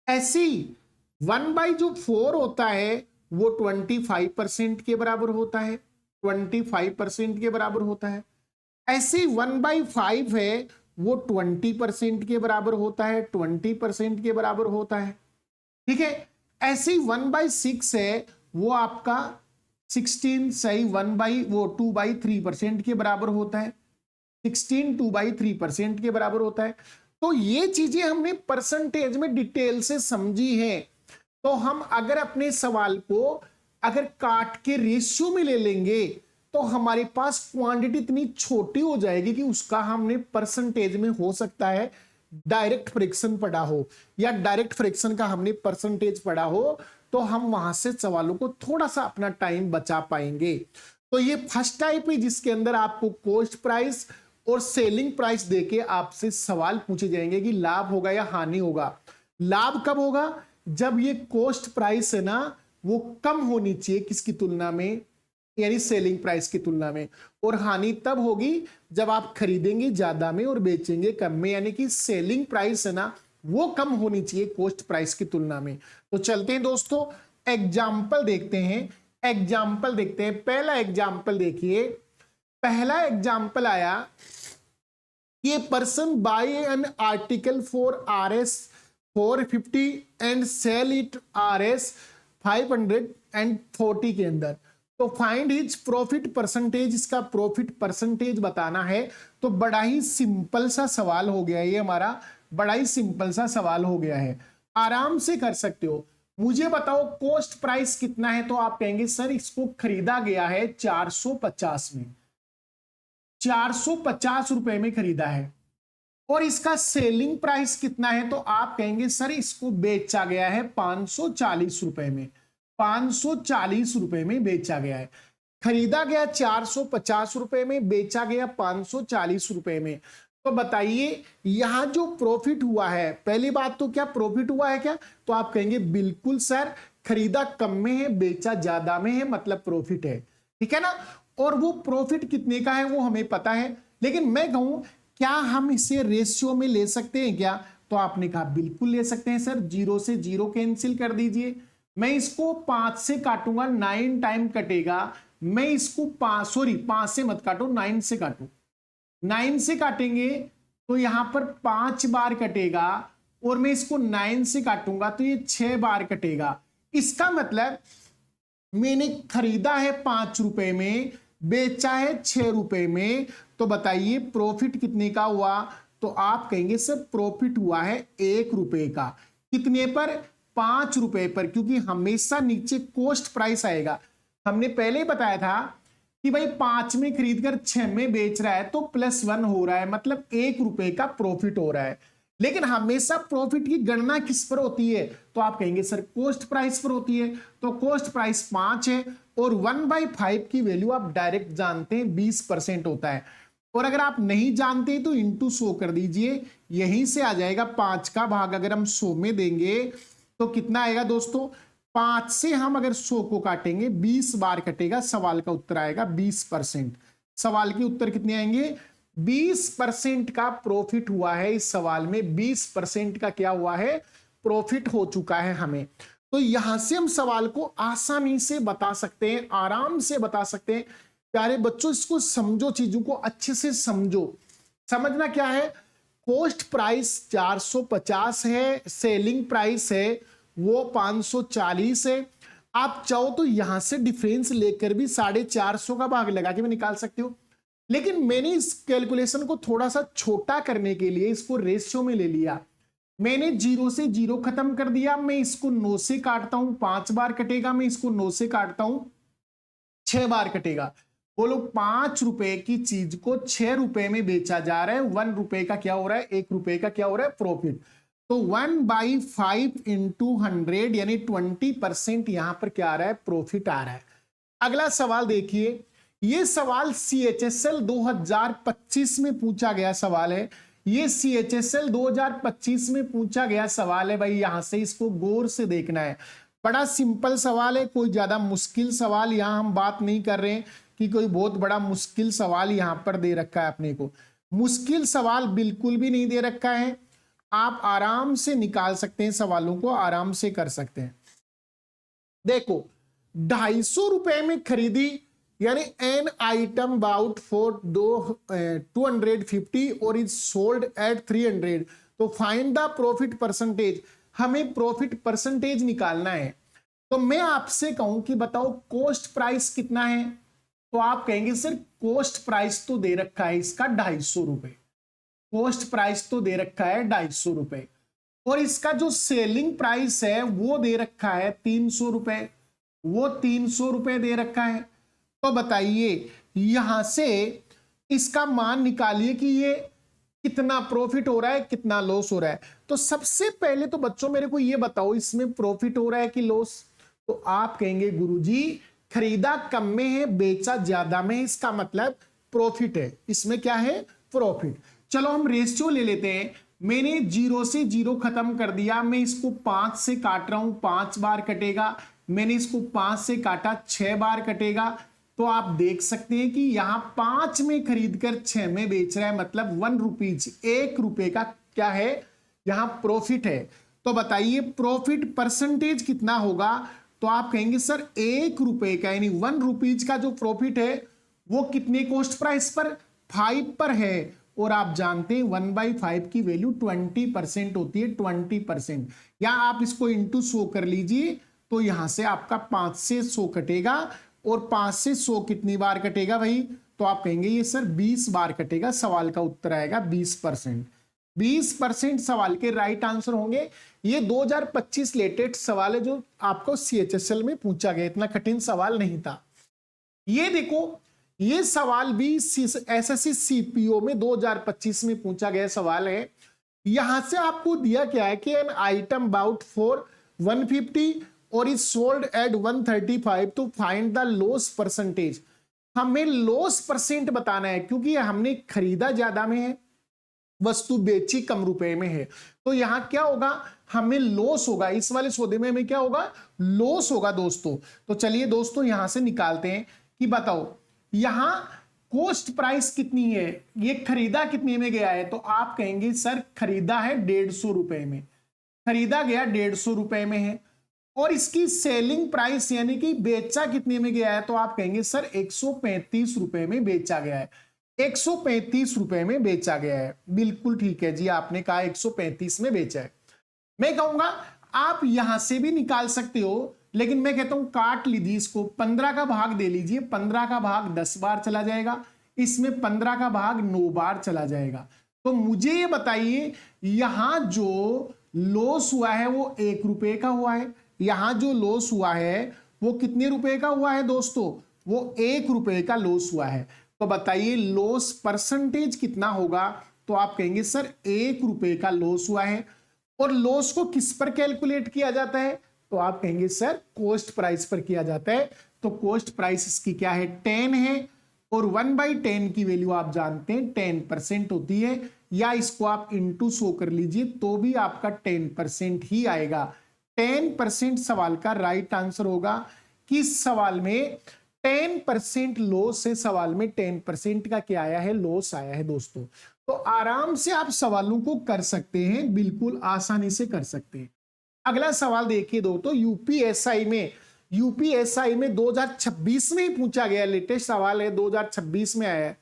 S1: ऐसी 1/4 होता है वो 25% के बराबर होता है, 25% के बराबर होता है। ऐसी 1/5 है वो 20% के बराबर होता है, 20% के बराबर होता है, ठीक है। ऐसी 1/6 है वो आपका 16 सही 2/3% के बराबर होता है, 16 2/3% के बराबर होता है। तो ये चीजें हमने परसेंटेज में डिटेल से समझी है। तो हम अगर अपने सवाल को अगर काट के रेशियो में ले लेंगे तो हमारे पास क्वांटिटी इतनी छोटी हो जाएगी कि उसका हमने परसेंटेज में हो सकता है डायरेक्ट फ्रैक्शन पढ़ा हो या डायरेक्ट फ्रैक्शन का हमने परसेंटेज पढ़ा हो, तो हम वहां से सवालों को थोड़ा सा अपना टाइम बचा पाएंगे। तो ये फर्स्ट टाइप है जिसके अंदर आपको कॉस्ट प्राइस और सेलिंग प्राइस देके आपसे सवाल पूछे जाएंगे कि लाभ होगा या हानि होगा। लाभ कब होगा, जब ये कॉस्ट प्राइस है ना वो कम होनी चाहिए किसकी तुलना में, यानी सेलिंग प्राइस की तुलना में। और हानि तब होगी जब आप खरीदेंगे ज्यादा में और बेचेंगे कम में, यानी कि सेलिंग प्राइस है ना वो कम होनी चाहिए कॉस्ट प्राइस की तुलना में। तो चलते हैं दोस्तों एग्जाम्पल देखते हैं एग्जाम्पल देखते हैं। पहला एग्जाम्पल देखिए, पहला एग्जाम्पल आया, ये person buy an article for RS 450 and sell it RS 540 के अंदर। तो फाइंड हिज प्रॉफिट परसेंटेज, इसका प्रॉफिट परसेंटेज बताना है। तो बड़ा ही सिंपल सा सवाल हो गया ये हमारा, बड़ा ही सिंपल सा सवाल हो गया है, आराम से कर सकते हो। मुझे बताओ कॉस्ट प्राइस कितना है, तो आप कहेंगे सर इसको खरीदा गया है 450 में, 450 रुपए में खरीदा है। और इसका सेलिंग प्राइस कितना है, तो आप कहेंगे सर इसको बेचा गया है 540 रुपए में, 540 रुपए में बेचा गया है। खरीदा गया 450 रुपए में, बेचा गया 540 रुपए में। तो बताइए यहां जो प्रॉफिट हुआ है, पहली बात तो क्या प्रॉफिट हुआ है क्या, तो आप कहेंगे बिल्कुल सर, खरीदा कम में है बेचा ज्यादा में है, मतलब प्रॉफिट है, ठीक है ना। और वो प्रॉफिट कितने का है वो हमें पता है, लेकिन मैं कहूं क्या हम इसे रेशियो में ले सकते हैं क्या, तो आपने कहा बिल्कुल ले सकते हैं सर, 0 से 0 कैंसिल कर दीजिए। मैं इसको 5 से काटूंगा, 9 टाइम कटेगा। मैं इसको 5 से मत काटो, 9 से काटो, 9 से काटेंगे तो यहां पर 5 बार कटेगा, और मैं इसको 9 से काटूंगा तो ये 6 बार कटेगा। इसका मतलब मैंने खरीदा है 5 रुपए में, बेचा है 6 रुपए में। तो बताइए प्रॉफिट कितने का हुआ, तो आप कहेंगे सर प्रॉफिट हुआ है 1 रुपए का। कितने पर, 5 रुपए पर, क्योंकि हमेशा नीचे कॉस्ट प्राइस आएगा। हमने पहले ही बताया था कि भाई 5 में खरीद कर 6 में बेच रहा है तो +1 हो रहा है, मतलब 1 रुपए का प्रॉफिट हो रहा है। लेकिन हमेशा प्रॉफिट की गणना किस पर होती है, तो आप कहेंगे सर कॉस्ट प्राइस पर होती है। तो कॉस्ट प्राइस 5 है, और 1/5 की वैल्यू आप डायरेक्ट जानते हैं 20% होता है। और अगर आप नहीं जानते तो इंटू 100 कर दीजिए, यहीं से आ जाएगा 5 का भाग अगर हम 100 में देंगे तो कितना आएगा दोस्तों, 5 से हम अगर 100 को काटेंगे 20 बार कटेगा, सवाल का उत्तर आएगा 20%। सवाल के उत्तर कितने आएंगे, 20% का प्रॉफिट हुआ है इस सवाल में, 20% का क्या हुआ है, प्रॉफिट हो चुका है हमें। तो यहां से हम सवाल को आसानी से बता सकते हैं, आराम से बता सकते हैं। प्यारे बच्चों इसको समझो, चीजों को अच्छे से समझो। समझना क्या है, कॉस्ट प्राइस 450 है, सेलिंग प्राइस है वो 540 है। आप चाहो तो यहां से डिफरेंस लेकर भी 450 का भाग लगा के भी निकाल सकते हो, लेकिन मैंने इस कैलकुलेशन को थोड़ा सा छोटा करने के लिए इसको रेशियो में ले लिया। मैंने 0 से 0 खत्म कर दिया, मैं इसको 9 से काटता हूं 5 बार कटेगा, मैं इसको 9 से काटता हूं 6 बार कटेगा। बोलो 5 रुपए की चीज को 6 रुपए में बेचा जा रहा है, 1 रुपए का क्या हो रहा है, 1 रुपए का क्या हो रहा है, प्रॉफिट। तो 1/5 इंटू 100 यानी 20% यहां पर क्या आ रहा है, प्रॉफिट आ रहा है। अगला सवाल देखिए, ये सवाल CHSL 2025 में पूछा गया सवाल है। ये CHSL 2025 में पूछा गया सवाल है भाई, यहां से इसको गौर से देखना है। बड़ा सिंपल सवाल है, कोई ज्यादा मुश्किल सवाल यहां हम बात नहीं कर रहे हैं कि कोई बहुत बड़ा मुश्किल सवाल यहां पर दे रखा है अपने को। मुश्किल सवाल बिल्कुल भी नहीं दे रखा है, आप आराम से निकाल सकते हैं, सवालों को आराम से कर सकते हैं। देखो 250 रुपए में खरीदी, यानी एन आइटम अबाउट फॉर 250 और इज सोल्ड एट 300। तो फाइंड द प्रॉफिट परसेंटेज, हमें प्रॉफिट परसेंटेज निकालना है। तो मैं आपसे कहूं कि बताओ कॉस्ट प्राइस कितना है, तो आप कहेंगे सर कॉस्ट प्राइस तो दे रखा है इसका 250 रुपए, कॉस्ट प्राइस तो दे रखा है 250 रुपए, और इसका जो सेलिंग प्राइस है वो दे रखा है 300 रुपए, वो 300 रुपए दे रखा है। तो बताइए यहां से इसका मान निकालिए कि ये कितना प्रॉफिट हो रहा है, कितना लॉस हो रहा है। तो सबसे पहले तो बच्चों मेरे को ये बताओ इसमें प्रॉफिट हो रहा है कि लॉस, तो आप कहेंगे गुरुजी खरीदा कम में है बेचा ज्यादा में, इसका मतलब प्रॉफिट है, इसमें क्या है, प्रॉफिट। चलो हम रेशियो ले लेते हैं। मैंने 0 से 0 खत्म कर दिया, मैं इसको 5 से काट रहा हूं, 5 बार कटेगा। मैंने इसको 5 से काटा, 6 बार कटेगा। तो आप देख सकते हैं कि यहां 5 में खरीद कर 6 में बेच रहा है, मतलब 1 रुपीज, 1 रुपए का क्या है, यहां प्रॉफिट है। तो बताइए प्रॉफिट परसेंटेज कितना होगा, तो आप कहेंगे सर 1 रुपए का यानी 1 रुपीज का जो प्रॉफिट है वो कितने कॉस्ट प्राइस पर 5 पर है। और आप जानते हैं 1/5 की वैल्यू 20% होती है 20%। या आप इसको इंटू 100 कर लीजिए तो यहां से आपका 5 से 100 कटेगा और 5 से 100 कितनी बार कटेगा भाई, तो आप कहेंगे ये सर 20 बार कटेगा। सवाल का उत्तर आएगा 20%। 20% सवाल के राइट आंसर होंगे। ये 2025 लेटेस्ट सवाल है जो आपको CHSL में पूछा गया, इतना कठिन सवाल नहीं था। ये देखो ये सवाल भी SSC CPO में 2025 में पूछा गया सवाल है। यहां से आपको दिया क्या है कि एन आइटम बाउट फॉर 150 और is sold at 135 to find the loss percentage. हमें लॉस परसेंट बताना है क्योंकि हमने खरीदा ज्यादा में है, वस्तु बेची कम रुपए में है, तो यहां क्या होगा, हमें लॉस होगा। इस वाले सौदे में हमें क्या होगा, लॉस होगा दोस्तों। तो चलिए दोस्तों यहां से निकालते हैं कि बताओ यहां कॉस्ट प्राइस कितनी है, ये खरीदा कितने में गया है, तो आप कहेंगे सर खरीदा है 150 रुपए में, खरीदा गया 150 रुपए में है। और इसकी सेलिंग प्राइस यानी कि बेचा कितने में गया है, तो आप कहेंगे सर 135 रुपए में बेचा गया है, 135 रुपए में बेचा गया है। बिल्कुल ठीक है जी, आपने कहा 135 में बेचा है। मैं कहूंगा आप यहां से भी निकाल सकते हो, लेकिन मैं कहता हूं काट लीजिए इसको, 15 का भाग दे लीजिए, 15 का भाग 10 बार चला जाएगा, इसमें 15 का भाग 9 बार चला जाएगा। तो मुझे ये बताइए यहां जो लॉस हुआ है वो 1 रुपए का हुआ है, यहां जो लॉस हुआ है वो कितने रुपए का हुआ है दोस्तों, वो 1 रुपए का लॉस हुआ है। तो बताइए लॉस परसेंटेज कितना होगा, तो आप कहेंगे सर 1 रुपए का लॉस हुआ है। और लॉस को किस पर कैलकुलेट किया जाता है, तो आप कहेंगे सर कॉस्ट प्राइस पर किया जाता है। तो कॉस्ट प्राइस इसकी क्या है, 10 है, और 1/10 की वैल्यू आप जानते हैं 10% होती है, या इसको आप इंटू 100 कर लीजिए तो भी आपका 10% ही आएगा। 10% सवाल का राइट आंसर होगा। किस सवाल में 10% लॉस है, सवाल में 10% का क्या आया है, लॉस आया है दोस्तों। तो आराम से आप सवालों को कर सकते हैं, बिल्कुल आसानी से कर सकते हैं। अगला सवाल देखिए दोस्तों, यूपीएसआई में 2026 में ही पूछा गया, लेटेस्ट सवाल है 2026 में आया है।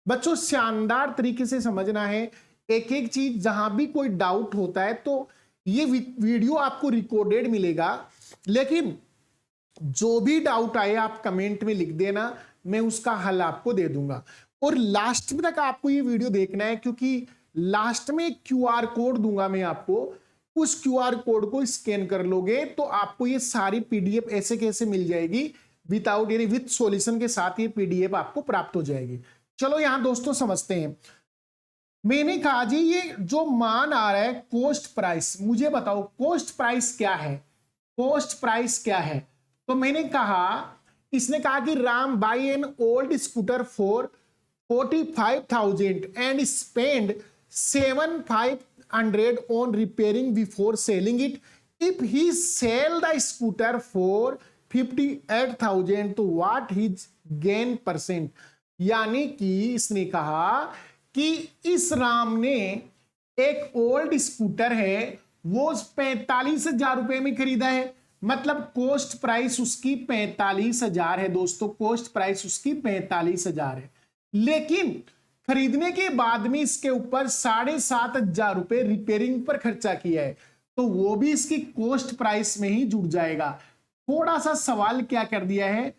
S1: बच्चों शानदार तरीके से समझना है एक एक चीज, जहां भी कोई डाउट होता है तो ये वीडियो आपको रिकॉर्डेड मिलेगा, लेकिन जो भी डाउट आए आप कमेंट में लिख देना, मैं उसका हल आपको दे दूंगा। और लास्ट में तक आपको ये वीडियो देखना है क्योंकि लास्ट में एक QR कोड दूंगा मैं आपको, उस QR कोड को स्कैन कर लोगे तो आपको ये सारी PDF ऐसे कैसे मिल जाएगी, विदाउट यानी विथ सॉल्यूशन के साथ ये PDF आपको प्राप्त हो जाएगी। चलो यहां दोस्तों समझते हैं। मैंने कहा जी ये जो मान आ रहा है कॉस्ट प्राइस, मुझे बताओ कॉस्ट प्राइस क्या है, कॉस्ट प्राइस क्या है। तो मैंने कहा, इसने कहा कि Ram by an old scooter for 45,000 and spend 7,500 on repairing before selling it. If he sell the scooter for 58,000 तो what his gain percent। यानी कि इसने कहा कि इस राम ने एक ओल्ड स्कूटर है वो 45,000 रुपए में खरीदा है, मतलब कॉस्ट प्राइस उसकी 45,000 है दोस्तों, कॉस्ट प्राइस उसकी 45,000 है। लेकिन खरीदने के बाद में इसके ऊपर 7,500 रुपए रिपेयरिंग पर खर्चा किया है, तो वो भी इसकी कॉस्ट प्राइस में ही जुड़ जाएगा। थोड़ा सा सवाल क्या कर दिया है,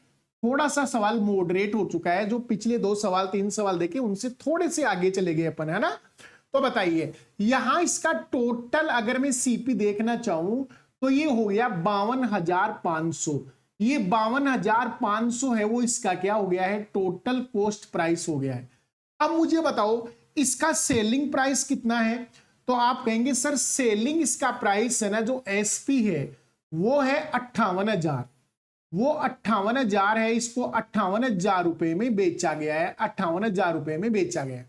S1: थोड़ा सा सवाल मॉडरेट हो चुका है, जो पिछले 2 सवाल 3 सवाल देखे उनसे थोड़े से आगे चले गए अपन, है ना। तो बताइए यहां इसका टोटल अगर मैं CP देखना चाहूं तो ये हो गया 52,500, ये 52,500 है वो इसका क्या हो गया है, टोटल कॉस्ट प्राइस हो गया है। अब मुझे बताओ इसका सेलिंग प्राइस कितना है, तो आप कहेंगे सर सेलिंग इसका प्राइस है ना जो SP है वो है 58,000, वो 58,000 है, इसको 58,000 रुपए में बेचा गया है, 58,000 रुपए में बेचा गया है।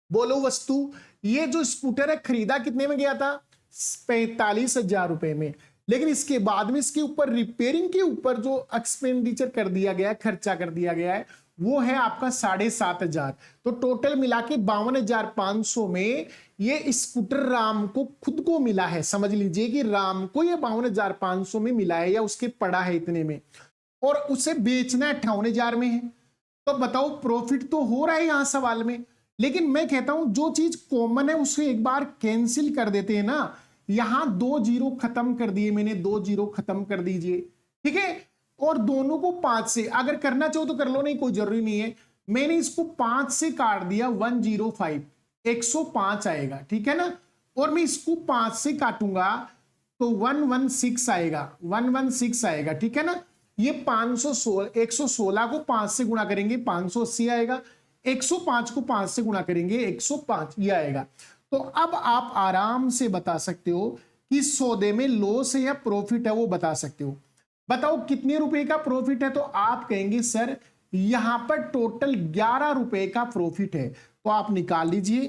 S1: बोलो वस्तु, ये जो स्कूटर है खरीदा कितने में गया था, 45,000 रुपए में, लेकिन इसके बाद में इसके ऊपर रिपेयरिंग के ऊपर जो एक्सपेंडिचर कर दिया गया है, खर्चा कर दिया गया है, वो है आपका 7,500। तो टोटल मिला के 52,500 में ये स्कूटर राम को खुद को मिला है। समझ लीजिए कि राम को ये 52,500 में मिला है या उसके पड़ा है इतने में, और उसे बेचना 58,000 में है। तो बताओ प्रॉफिट तो हो रहा है यहां सवाल में, लेकिन मैं कहता हूं जो चीज कॉमन है उसे एक बार कैंसिल कर देते हैं ना। यहां 2 जीरो खत्म कर दिए मैंने, 2 जीरो खत्म कर दीजिए, ठीक है। और दोनों को 5 से अगर करना चाहो तो कर लो, नहीं कोई जरूरी नहीं है। मैंने इसको 5 से काट दिया, 105, 105 आएगा, ठीक है ना। और मैं इसको 5 से काटूंगा तो 116 आएगा, 116 आएगा, ठीक है ना। ये 516, 116 को 5 से गुणा करेंगे 580 आएगा, 105 को 5 से गुणा करेंगे 105 ये आएगा। तो अब आप आराम से बता सकते हो कि सौदे में लॉस है या प्रॉफिट है, वो बता सकते हो। बताओ कितने रुपए का प्रॉफिट है, तो आप कहेंगे सर यहां पर टोटल 11 रुपए का प्रॉफिट है। तो आप निकाल लीजिए,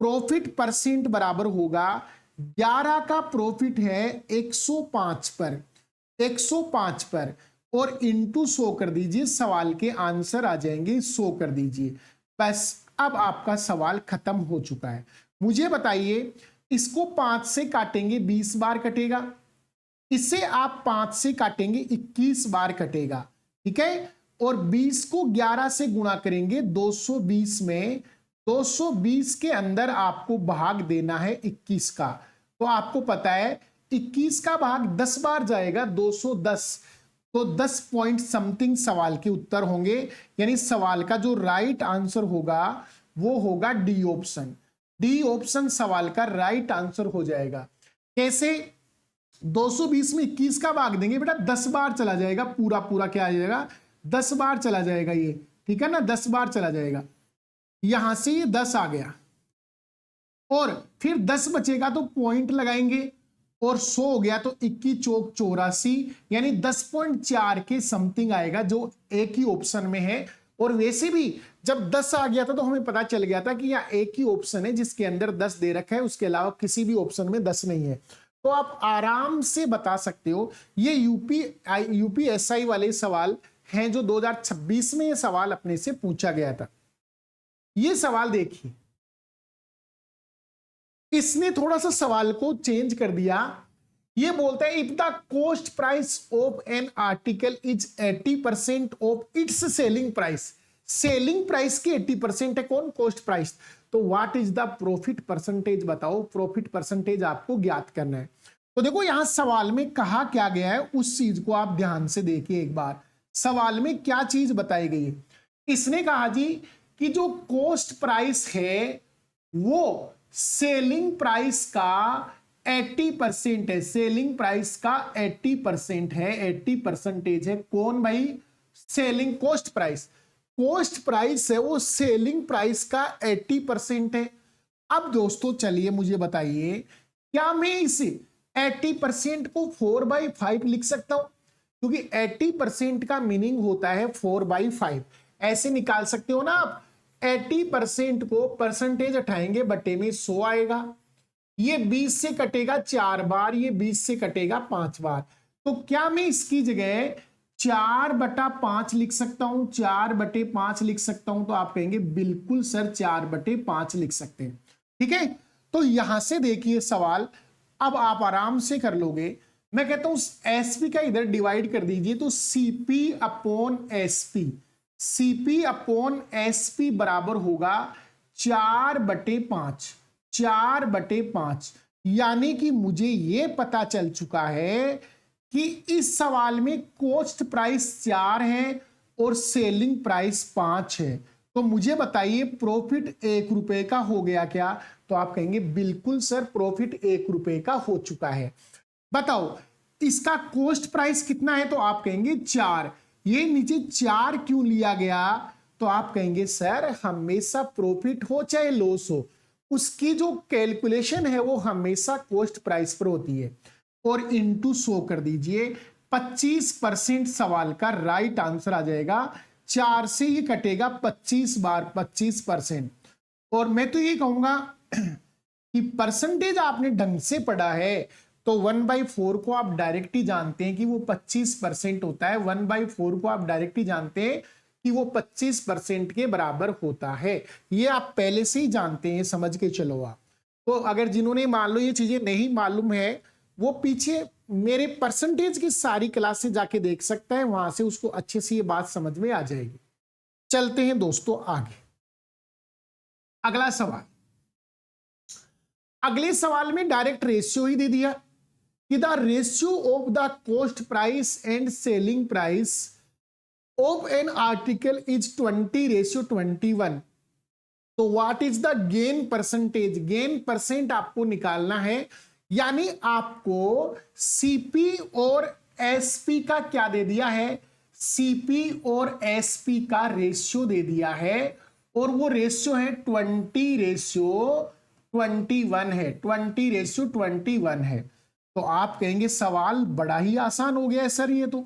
S1: प्रॉफिट परसेंट बराबर होगा 11 का प्रॉफिट है 105 पर, 105 पर, और इंटू 100 कर दीजिए, सवाल के आंसर आ जाएंगे 100 कर दीजिए। बस अब आपका सवाल खत्म हो चुका है। मुझे बताइए इसको 5 से काटेंगे 20 बार कटेगा, इसे आप 5 से काटेंगे 21 बार कटेगा, ठीक है। और 20 को 11 से गुणा करेंगे 220 में, 220 के अंदर आपको भाग देना है 21 का। तो आपको पता है 21 का भाग 10 बार जाएगा 210, तो 10 पॉइंट समथिंग सवाल के उत्तर होंगे। यानी सवाल का जो राइट आंसर होगा वो होगा डी ऑप्शन। डी ऑप्शन सवाल का राइट आंसर हो जाएगा। कैसे? 220 में 21 का भाग देंगे बेटा, 10 बार चला जाएगा, पूरा पूरा क्या आ जाएगा, 10 बार चला जाएगा ये, ठीक है ना, 10 बार चला जाएगा। यहां से ये 10 आ गया और फिर 10 बचेगा तो पॉइंट लगाएंगे, और 100 हो गया तो 21 चौक 84, यानी 10.4 के समथिंग आएगा, जो एक ही ऑप्शन में है। और वैसे भी जब 10 आ गया था तो हमें पता चल गया था कि यह एक ही ऑप्शन है जिसके अंदर 10 दे रखा है, उसके अलावा किसी भी ऑप्शन में 10 नहीं है। तो आप आराम से बता सकते हो। ये यूपीएसआई वाले सवाल हैं जो 2026 में ये सवाल अपने से पूछा गया था। ये सवाल देखिए, इसने थोड़ा सा सवाल को चेंज कर दिया। ये बोलता है if the cost price of an article is 80% of its selling price. Selling price की 80% है कौन? Cost price. तो what is the profit percentage? बताओ प्रॉफिट परसेंटेज आपको ज्ञात करना है। तो देखो यहां सवाल में कहा क्या गया है, उस चीज को आप ध्यान से देखिए एक बार। सवाल में क्या चीज बताई गई है? इसने कहा जी कि जो कॉस्ट प्राइस है वो सेलिंग प्राइस का 80% है, सेलिंग प्राइस का 80% है, 80% है। कौन भाई? Selling cost price. Cost price है वो सेलिंग प्राइस का 80% है। अब दोस्तों चलिए मुझे बताइए, क्या मैं इस 80% को 4/5 लिख सकता हूं? क्योंकि 80% का मीनिंग होता है 4/5। ऐसे निकाल सकते हो ना आप। 80% को परसेंटेज उठाएंगे बटे में 100 आएगा। ये 20 से कटेगा 4 बार, ये 20 से कटेगा 5 बार। तो क्या मैं इसकी जगह 4/5 लिख सकता हूं? 4/5 लिख सकता हूं? तो आप कहेंगे बिल्कुल सर 4/5 लिख सकते हैं, ठीक है। तो यहां से देखिए सवाल अब आप आराम से कर लोगे। मैं कहता हूं एसपी का इधर डिवाइड कर दीजिए, तो CP upon SP, CP upon SP बराबर होगा 4/5, 4/5। यानी कि मुझे यह पता चल चुका है कि इस सवाल में कॉस्ट प्राइस 4 है और सेलिंग प्राइस 5 है। तो मुझे बताइए प्रॉफिट 1 रुपए का हो गया क्या? तो आप कहेंगे बिल्कुल सर प्रॉफिट 1 रुपए का हो चुका है। बताओ इसका कॉस्ट प्राइस कितना है? तो आप कहेंगे 4। ये नीचे 4 क्यों लिया गया? तो आप कहेंगे सर हमेशा प्रॉफिट हो चाहे लॉस हो, उसकी जो कैलकुलेशन है वो हमेशा कॉस्ट प्राइस पर होती है। और इंटू 100 कर दीजिए, 25% सवाल का राइट आंसर आ जाएगा। 4 से ये कटेगा 25 बार, 25%। और मैं तो ये कहूंगा कि परसेंटेज आपने ढंग से पढ़ा है तो 1/4 को आप डायरेक्ट ही जानते हैं कि वो 25% होता है। 1/4 को आप डायरेक्ट ही जानते हैं कि वो 25% के बराबर होता है। ये आप पहले से ही जानते हैं, समझ के चलो आप। तो अगर जिन्होंने मान लो ये चीजें नहीं मालूम है, वो पीछे मेरे परसेंटेज की सारी क्लास से जाके देख सकता है, वहां से उसको अच्छे से ये बात समझ में आ जाएगी। चलते हैं दोस्तों आगे। अगला सवाल, अगले सवाल में डायरेक्ट रेशियो ही दे दिया कि the ratio of the cost price and selling price of an article is 20:21। तो what is the gain percentage? Gain percent आपको निकालना है, यानी आपको सीपी और एसपी का क्या दे दिया है? सीपी और एसपी का रेशियो दे दिया है, और वो रेशियो है 20:21 है। 20:21 है। तो आप कहेंगे सवाल बड़ा ही आसान हो गया है सर ये तो,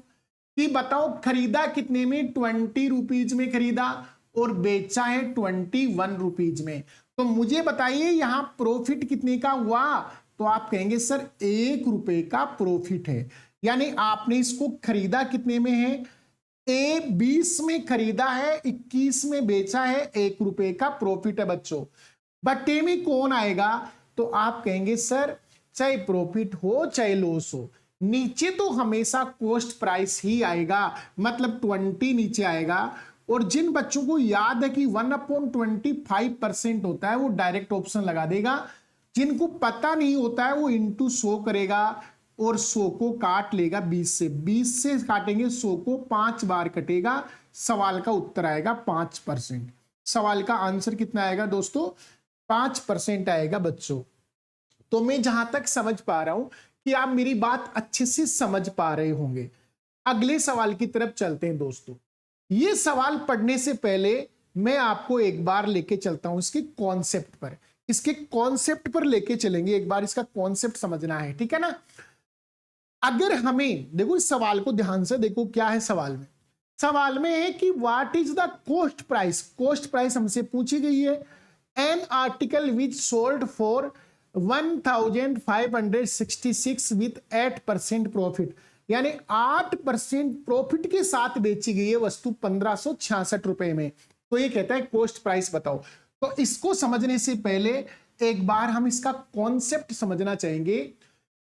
S1: कि बताओ खरीदा कितने में? 20 रुपीज में खरीदा और बेचा है 21 रुपीज में। तो मुझे बताइए यहां प्रॉफिट कितने का हुआ? तो आप कहेंगे सर 1 रुपए का प्रॉफिट है। यानी आपने इसको खरीदा कितने में है? ए 20 में खरीदा है, 21 में बेचा है, 1 रुपए का प्रॉफिट है बच्चों। बट्टे में कौन आएगा? तो आप कहेंगे सर चाहे प्रॉफिट हो चाहे लॉस हो, नीचे तो हमेशा कॉस्ट प्राइस ही आएगा, मतलब 20 नीचे आएगा। और जिन बच्चों को याद है कि 1/25% होता है वो डायरेक्ट ऑप्शन लगा देगा। जिनको पता नहीं होता है वो इंटू 100 करेगा और 100 को काट लेगा 20 से। 20 से काटेंगे 100 को, 5 बार कटेगा, सवाल का उत्तर आएगा 5%। सवाल का आंसर कितना आएगा दोस्तों? 5% आएगा बच्चों। तो मैं जहां तक समझ पा रहा हूं कि आप मेरी बात अच्छे से समझ पा रहे होंगे। अगले सवाल की तरफ चलते हैं दोस्तों। ये सवाल पढ़ने से पहले मैं आपको एक बार लेके चलता हूं इसके कॉन्सेप्ट पर। इसके कॉन्सेप्ट पर लेके चलेंगे, एक बार इसका कॉन्सेप्ट समझना है, ठीक है ना? अगर हमें देखो इस सवाल को ध्यान से देखो, क्या है सवाल में? सवाल में है कि what is the cost price. Cost price हमसे पूछी गई है। An article which sold for 1566 with 8% profit, यानी 8% प्रॉफिट के साथ बेची गई है वस्तु 1566 रुपए में। तो ये कहता है कॉस्ट प्राइस बताओ। तो इसको समझने से पहले एक बार हम इसका कॉन्सेप्ट समझना चाहेंगे।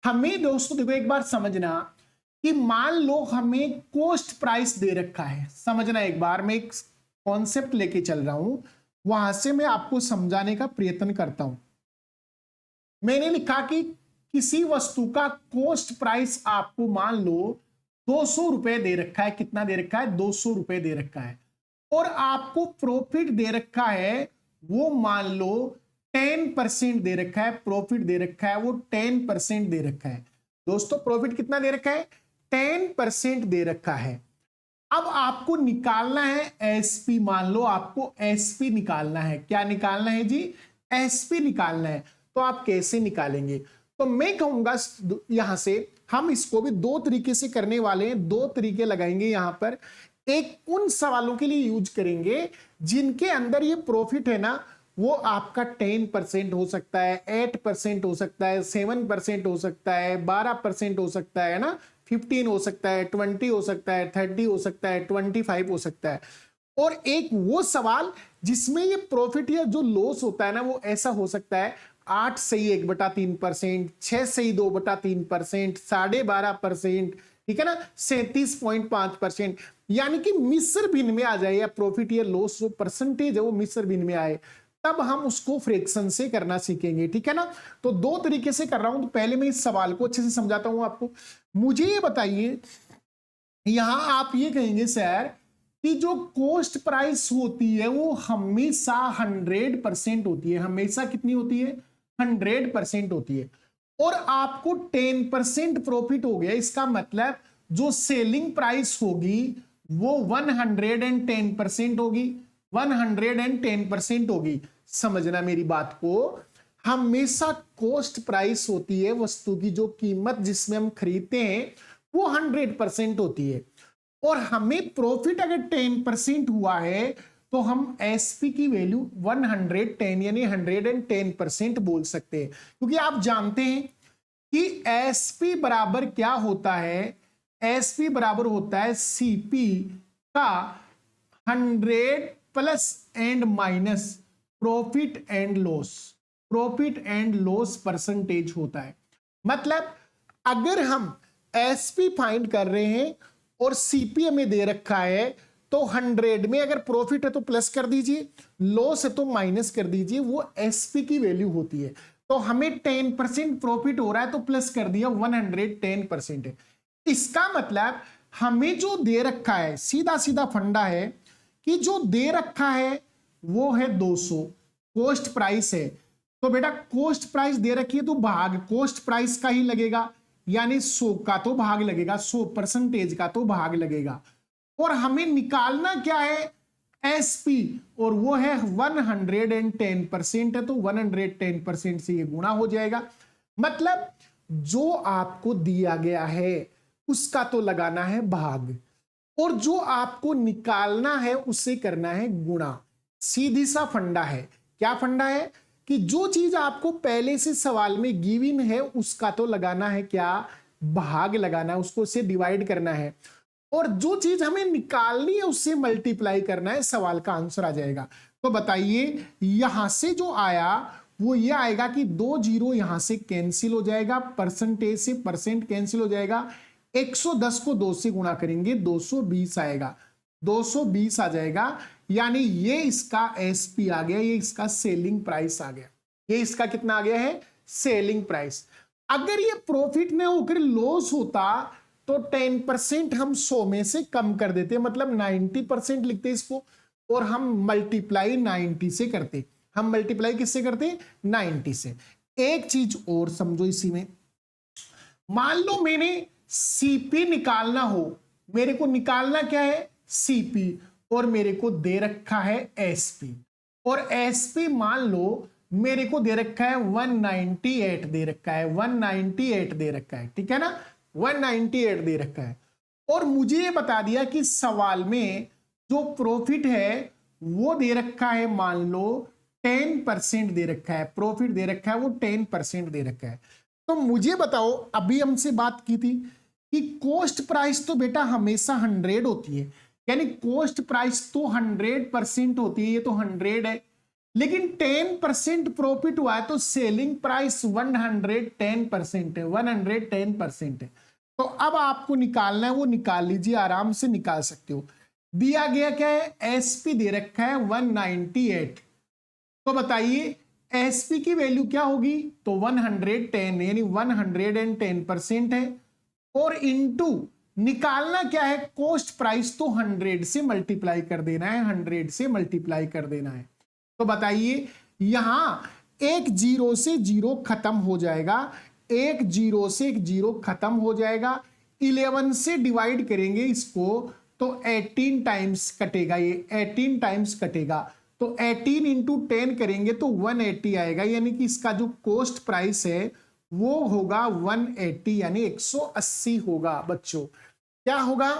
S1: हमें दोस्तों देखो एक बार समझना कि मान लो हमें कॉस्ट प्राइस दे रखा है। समझना एक बार, मैं एक कॉन्सेप्ट लेके चल रहा हूं, वहां से मैं आपको समझाने का प्रयत्न करता हूं। मैंने लिखा कि किसी वस्तु का कॉस्ट प्राइस आपको मान लो 200 रुपए दे रखा है। कितना दे रखा है? 200 रुपए दे रखा है। और आपको प्रॉफिट दे रखा है, वो मान लो 10% दे रखा है। प्रॉफिट दे रखा है वो 10% दे रखा है। दोस्तों प्रॉफिट कितना दे रखा है? 10% दे रखा है। अब आपको निकालना है एसपी। मान लो आपको एसपी निकालना है। क्या निकालना है जी? एसपी निकालना है। तो आप कैसे निकालेंगे? तो मैं कहूंगा यहां से हम इसको भी दो तरीके से करने वाले हैं। दो तरीके लगाएंगे यहां पर। एक उन सवालों के लिए यूज करेंगे जिनके अंदर ये प्रॉफिट है ना, वो आपका 10% हो सकता है, 8% हो सकता है, 7% हो सकता है, 12% हो सकता है ना, 15 हो सकता है, 20 हो सकता है, 30 हो सकता है, 25 हो सकता है। और एक वो सवाल जिसमें ये प्रॉफिट या जो लॉस होता है ना, वो ऐसा हो सकता है 8 से ही 1/3%, 6 से ही 2/3%, 12.5%, ठीक है ना, 37.5%, यानी कि मिश्र भिन्न में आ जाए, या प्रॉफिट या लॉस जो परसेंटेज है वो मिश्र भिन्न में आए, तब हम उसको फ्रैक्शन से करना सीखेंगे, ठीक है ना। तो दो तरीके से कर रहा हूं। तो पहले मैं इस सवाल को अच्छे से समझाता हूं आपको। मुझे ये बताइए, यहां आप ये कहेंगे सर कि जो कॉस्ट प्राइस होती है वो हमेशा 100% होती है। हमेशा कितनी होती है? 100% होती है। और आपको 10% प्रॉफिट हो गया, इसका मतलब जो सेलिंग प्राइस होगी वो 110% होगी। 110% होगी। समझना मेरी बात को, हमेशा कॉस्ट प्राइस होती है वस्तु की, जो कीमत जिसमें हम खरीदते हैं वो 100% होती है। और हमें प्रॉफिट अगर 10% हुआ है तो हम एसपी की वैल्यू 110 यानी 110% बोल सकते हैं। क्योंकि आप जानते हैं कि एसपी बराबर क्या होता है? एसपी बराबर होता है सीपी का 100 plus and minus profit and loss, profit and loss percentage होता है। मतलब अगर हम एसपी फाइंड कर रहे हैं और सीपी हमें दे रखा है, तो 100 में अगर प्रॉफिट है तो प्लस कर दीजिए, लॉस है तो माइनस कर दीजिए, वो एसपी की वैल्यू होती है। तो हमें 10% प्रॉफिट हो रहा है तो प्लस कर दिया 110% है। इसका मतलब हमें जो दे रखा है, सीधा सीधा फंडा है कि जो दे रखा है वो है 200, कॉस्ट प्राइस है। तो बेटा कॉस्ट प्राइस दे रखी है तो भाग कॉस्ट प्राइस का ही लगेगा, यानी 100 का तो भाग लगेगा, 100% का तो भाग लगेगा। और हमें निकालना क्या है, एसपी, और वो है 110% है, तो 110% से ये गुणा हो जाएगा। मतलब जो आपको दिया गया है उसका तो लगाना है भाग, और जो आपको निकालना है उससे करना है गुणा। सीधी सा फंडा है। क्या फंडा है कि जो चीज आपको पहले से सवाल में गिवन है उसका तो लगाना है क्या, भाग लगाना है, उसको से डिवाइड करना है, और जो चीज हमें निकालनी है उससे मल्टीप्लाई करना है, सवाल का आंसर आ जाएगा। तो बताइए यहां से जो आया वो ये आएगा कि 2 जीरो यहां से कैंसिल हो जाएगा, परसेंटेज से परसेंट कैंसिल हो जाएगा, 110 को 2 से गुणा करेंगे 220 आएगा, 220 आ जाएगा। यानी ये इसका एसपी आ गया, ये इसका सेलिंग प्राइस आ गया, ये इसका कितना आ गया है, सेलिंग प्राइस। अगर ये प्रॉफिट में होकर लॉस होता तो 10% हम 100 में से कम कर देते, मतलब 90% लिखते इसको, और हम मल्टीप्लाई 90 से करते। हम मल्टीप्लाई किससे करते, 90 से। एक चीज और समझो इसी में, मान लो मैंने सीपी निकालना हो, मेरे को निकालना क्या है, सीपी, और मेरे को दे रखा है एसपी, और एसपी मान लो मेरे को दे रखा है 198 दे रखा है, 198 दे रखा है, ठीक है ना, 198 दे रखा है। और मुझे ये बता दिया कि सवाल में जो प्रॉफिट है वो दे रखा है, मान लो 10% दे रखा है, प्रॉफिट दे रखा है वो 10% दे रखा है। तो मुझे बताओ, अभी हमसे बात की थी कि कॉस्ट प्राइस तो बेटा हमेशा 100 होती है, यानी कॉस्ट प्राइस तो 100% होती है, ये तो 100 है, लेकिन 10% प्रॉफिट हुआ है तो सेलिंग प्राइस 110% है, 110% है। तो अब आपको निकालना है, वो निकाल लीजिए, आराम से निकाल सकते हो। दिया गया क्या है, एसपी दे रखा है 198, तो बताइए एसपी की वैल्यू क्या होगी, तो 110, यानी 110% है, और इंटू निकालना क्या है, कॉस्ट प्राइस तो 100 से मल्टीप्लाई कर देना है, 100 से मल्टीप्लाई कर देना है। तो बताइए यहां एक जीरो से जीरो खत्म हो जाएगा, एक जीरो से एक जीरो खत्म हो जाएगा, 11 से डिवाइड करेंगे इसको तो 18 टाइम्स कटेगा, ये 18 टाइम्स कटेगा, तो 18 इंटू 10 करेंगे तो 180 आएगा, यानी कि इसका जो कॉस्ट प्राइस है वो होगा 180, यानी 180 होगा। बच्चों क्या होगा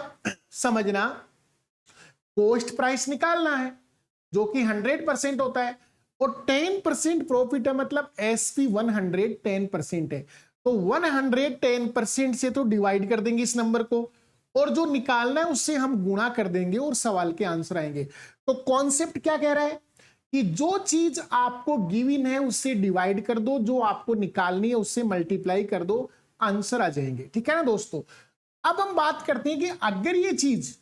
S1: समझना, कॉस्ट प्राइस निकालना है जो कि 100% होता है, और 10% प्रॉफिट है, मतलब एसपी 110% है, तो 110% से तो डिवाइड कर देंगे इस नंबर को, और जो निकालना है उससे हम गुणा कर देंगे और सवाल के आंसर आएंगे। तो कॉन्सेप्ट क्या कह रहा है कि जो चीज आपको गिवन है उससे डिवाइड कर दो, जो आपको निकालनी है उससे मल्टीप्लाई कर दो, आंसर आ जाएंगे, ठीक है ना दोस्तों। अब हम बात करते हैं कि अगर ये चीज,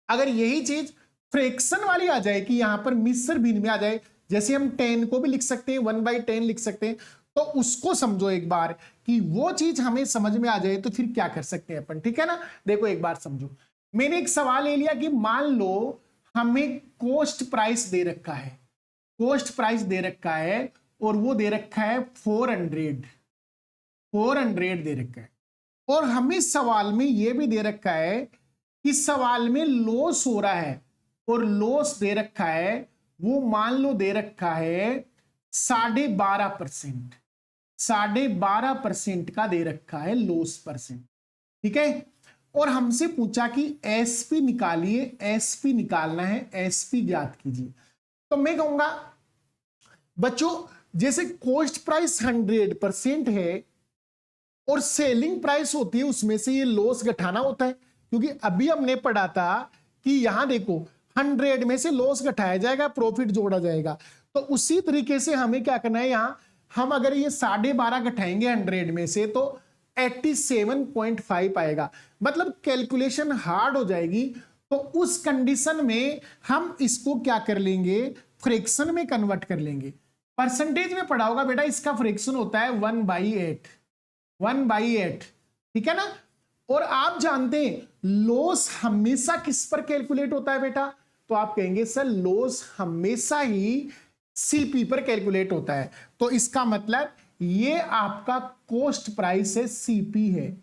S1: अगर यही चीज फ्रैक्शन वाली आ जाए, कि यहां पर मिश्र भिन्न में आ जाए, जैसे हम 10 को भी लिख सकते हैं, 1/10 लिख सकते हैं, तो उसको समझो एक बार कि वो चीज हमें समझ में आ जाए तो फिर क्या कर सकते हैं अपन, ठीक है ना। देखो एक बार समझो, मैंने एक सवाल ले लिया कि मान लो हमें कॉस्ट प्राइस दे रखा है, कॉस्ट प्राइस दे रखा है, और वो दे रखा है 400 दे रखा है, और हमें सवाल में ये भी दे रखा है कि सवाल में लॉस हो रहा है, और लॉस दे रखा है वो मान लो दे रखा है 12.5%, 12.5% का दे रखा है लॉस परसेंट, ठीक है। और हमसे पूछा कि एसपी निकालिए, एसपी निकालना है, एसपी ज्ञात कीजिए। तो मैं कहूंगा बच्चों, जैसे कॉस्ट प्राइस 100% है और सेलिंग प्राइस होती है, उसमें से ये लॉस घटाना होता है, क्योंकि अभी हमने पढ़ा था कि यहां देखो 100 में से लॉस घटाया जाएगा, प्रॉफिट जोड़ा जाएगा। तो उसी तरीके से हमें क्या करना है, यहां हम अगर ये 12.5 घटाएंगे 100 में से तो 87.5 आएगा, मतलब कैलकुलेशन हार्ड हो जाएगी। तो उस कंडीशन में हम इसको क्या कर लेंगे, फ्रैक्शन में कन्वर्ट कर लेंगे। परसेंटेज में पढ़ा होगा बेटा, इसका फ्रैक्शन होता है 1/8, 1/8, ठीक है ना। और आप जानते हैं लॉस हमेशा किस पर कैलकुलेट होता है बेटा, तो आप कहेंगे सर लॉस हमेशा ही सीपी पर कैलकुलेट होता है। तो इसका मतलब ये आपका कॉस्ट प्राइस है, सीपी है,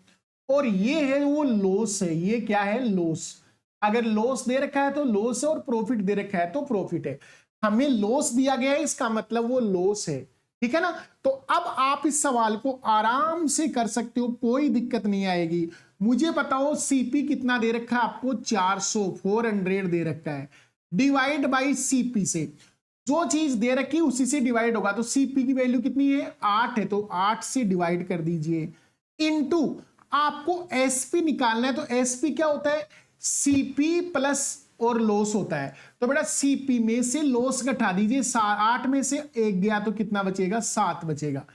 S1: और ये है वो लॉस है। ये क्या है, लॉस। अगर लॉस दे रखा है तो लॉस है, और प्रॉफिट दे रखा है तो प्रॉफिट है। हमें लॉस दिया गया है, इसका मतलब वो लॉस है, ठीक है ना। तो अब आप इस सवाल को आराम से कर सकते हो, कोई दिक्कत नहीं आएगी। मुझे बताओ सीपी कितना दे रखा है आपको, 400 दे रखा है, डिवाइड बाई सीपी से। जो चीज दे रखी है उसी से डिवाइड होगा। तो सीपी की वैल्यू कितनी है, 8 है, तो 8 से डिवाइड कर दीजिए, इनटू आपको एसपी निकालना है। तो एसपी क्या होता है, सीपी प्लस और लॉस होता है। तो बेटा सीपी में से लॉस घटा दीजिए, 8 में से 1 गया तो कितना बचेगा, 7 बचेगा।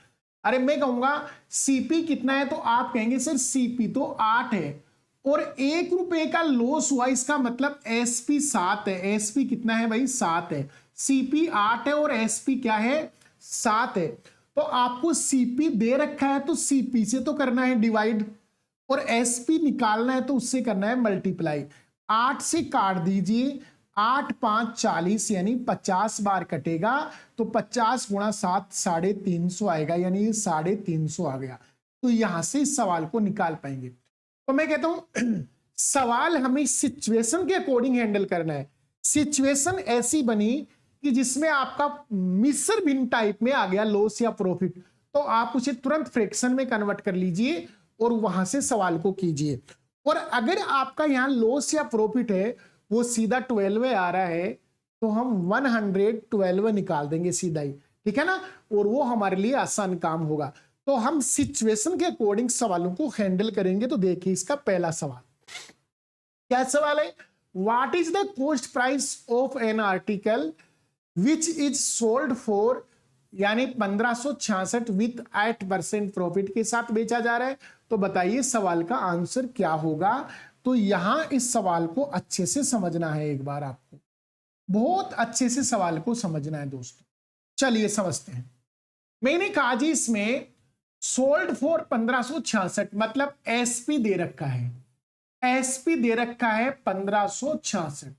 S1: अरे मैं कहूंगा सीपी कितना है, तो आप कहेंगे सर सीपी तो 8 है और 1 रुपए का लॉस हुआ, इसका मतलब एसपी 7 है। एसपी कितना है भाई, 7 है। सीपी 8 है और एसपी क्या है, 7 है। तो आपको सीपी दे रखा है तो सीपी से तो करना है डिवाइड, और एसपी निकालना है तो उससे करना है मल्टीप्लाई। 8 से काट दीजिए, 8 5 40 यानी 50 बार कटेगा, तो 50 गुणा 7 350 आएगा, यानी ये 350 आ गया। तो यहां से इस सवाल को निकाल पाएंगे। तो मैं कहता हूं सवाल हमें सिचुएशन के अकॉर्डिंग हैंडल करना है। सिचुएशन ऐसी बनी कि जिसमें आपका मिश्र भिन्न टाइप में आ गया लॉस या प्रॉफिट, तो आप उसे तुरंत फ्रैक्शन में कन्वर्ट कर लीजिए और वहां से सवाल को कीजिए। और अगर आपका यहां लॉस या प्रॉफिट है वो सीधा 12 आ रहा है, तो हम 112 निकाल देंगे सीधा ही, ठीक है ना, और वो हमारे लिए आसान काम होगा। तो हम सिचुएशन के अकॉर्डिंग सवालों को हैंडल करेंगे। तो देखिए इसका पहला सवाल, क्या सवाल है, what is the cost price of an article which is sold for, यानी 1566 विथ 8% प्रॉफिट के साथ बेचा जा रहा है। तो बताइए सवाल का आंसर क्या होगा। तो यहां इस सवाल को अच्छे से समझना है, एक बार आपको बहुत अच्छे से सवाल को समझना है दोस्तों। चलिए समझते हैं। मैंने कहा जी इसमें सोल्ड फॉर 1566, मतलब एसपी दे रखा है, एसपी दे रखा है 1566।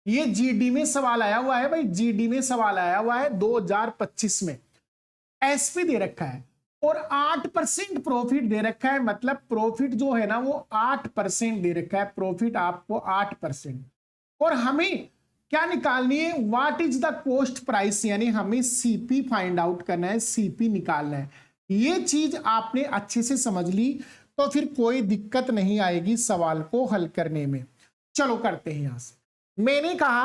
S1: ये जीडी में सवाल आया हुआ है भाई, जीडी में सवाल आया हुआ है 2025 में। एसपी दे रखा है और 8% प्रॉफिट दे रखा है, मतलब प्रॉफिट जो है ना वो 8% दे रखा है, प्रॉफिट आपको 8%। और हमें क्या निकालनी है, what is the cost price, यानी हमें सीपी फाइंड आउट करना है, सीपी निकालना है। ये चीज आपने अच्छे से समझ ली तो फिर कोई दिक्कत नहीं आएगी सवाल को हल करने में। चलो करते हैं यहां से। मैंने कहा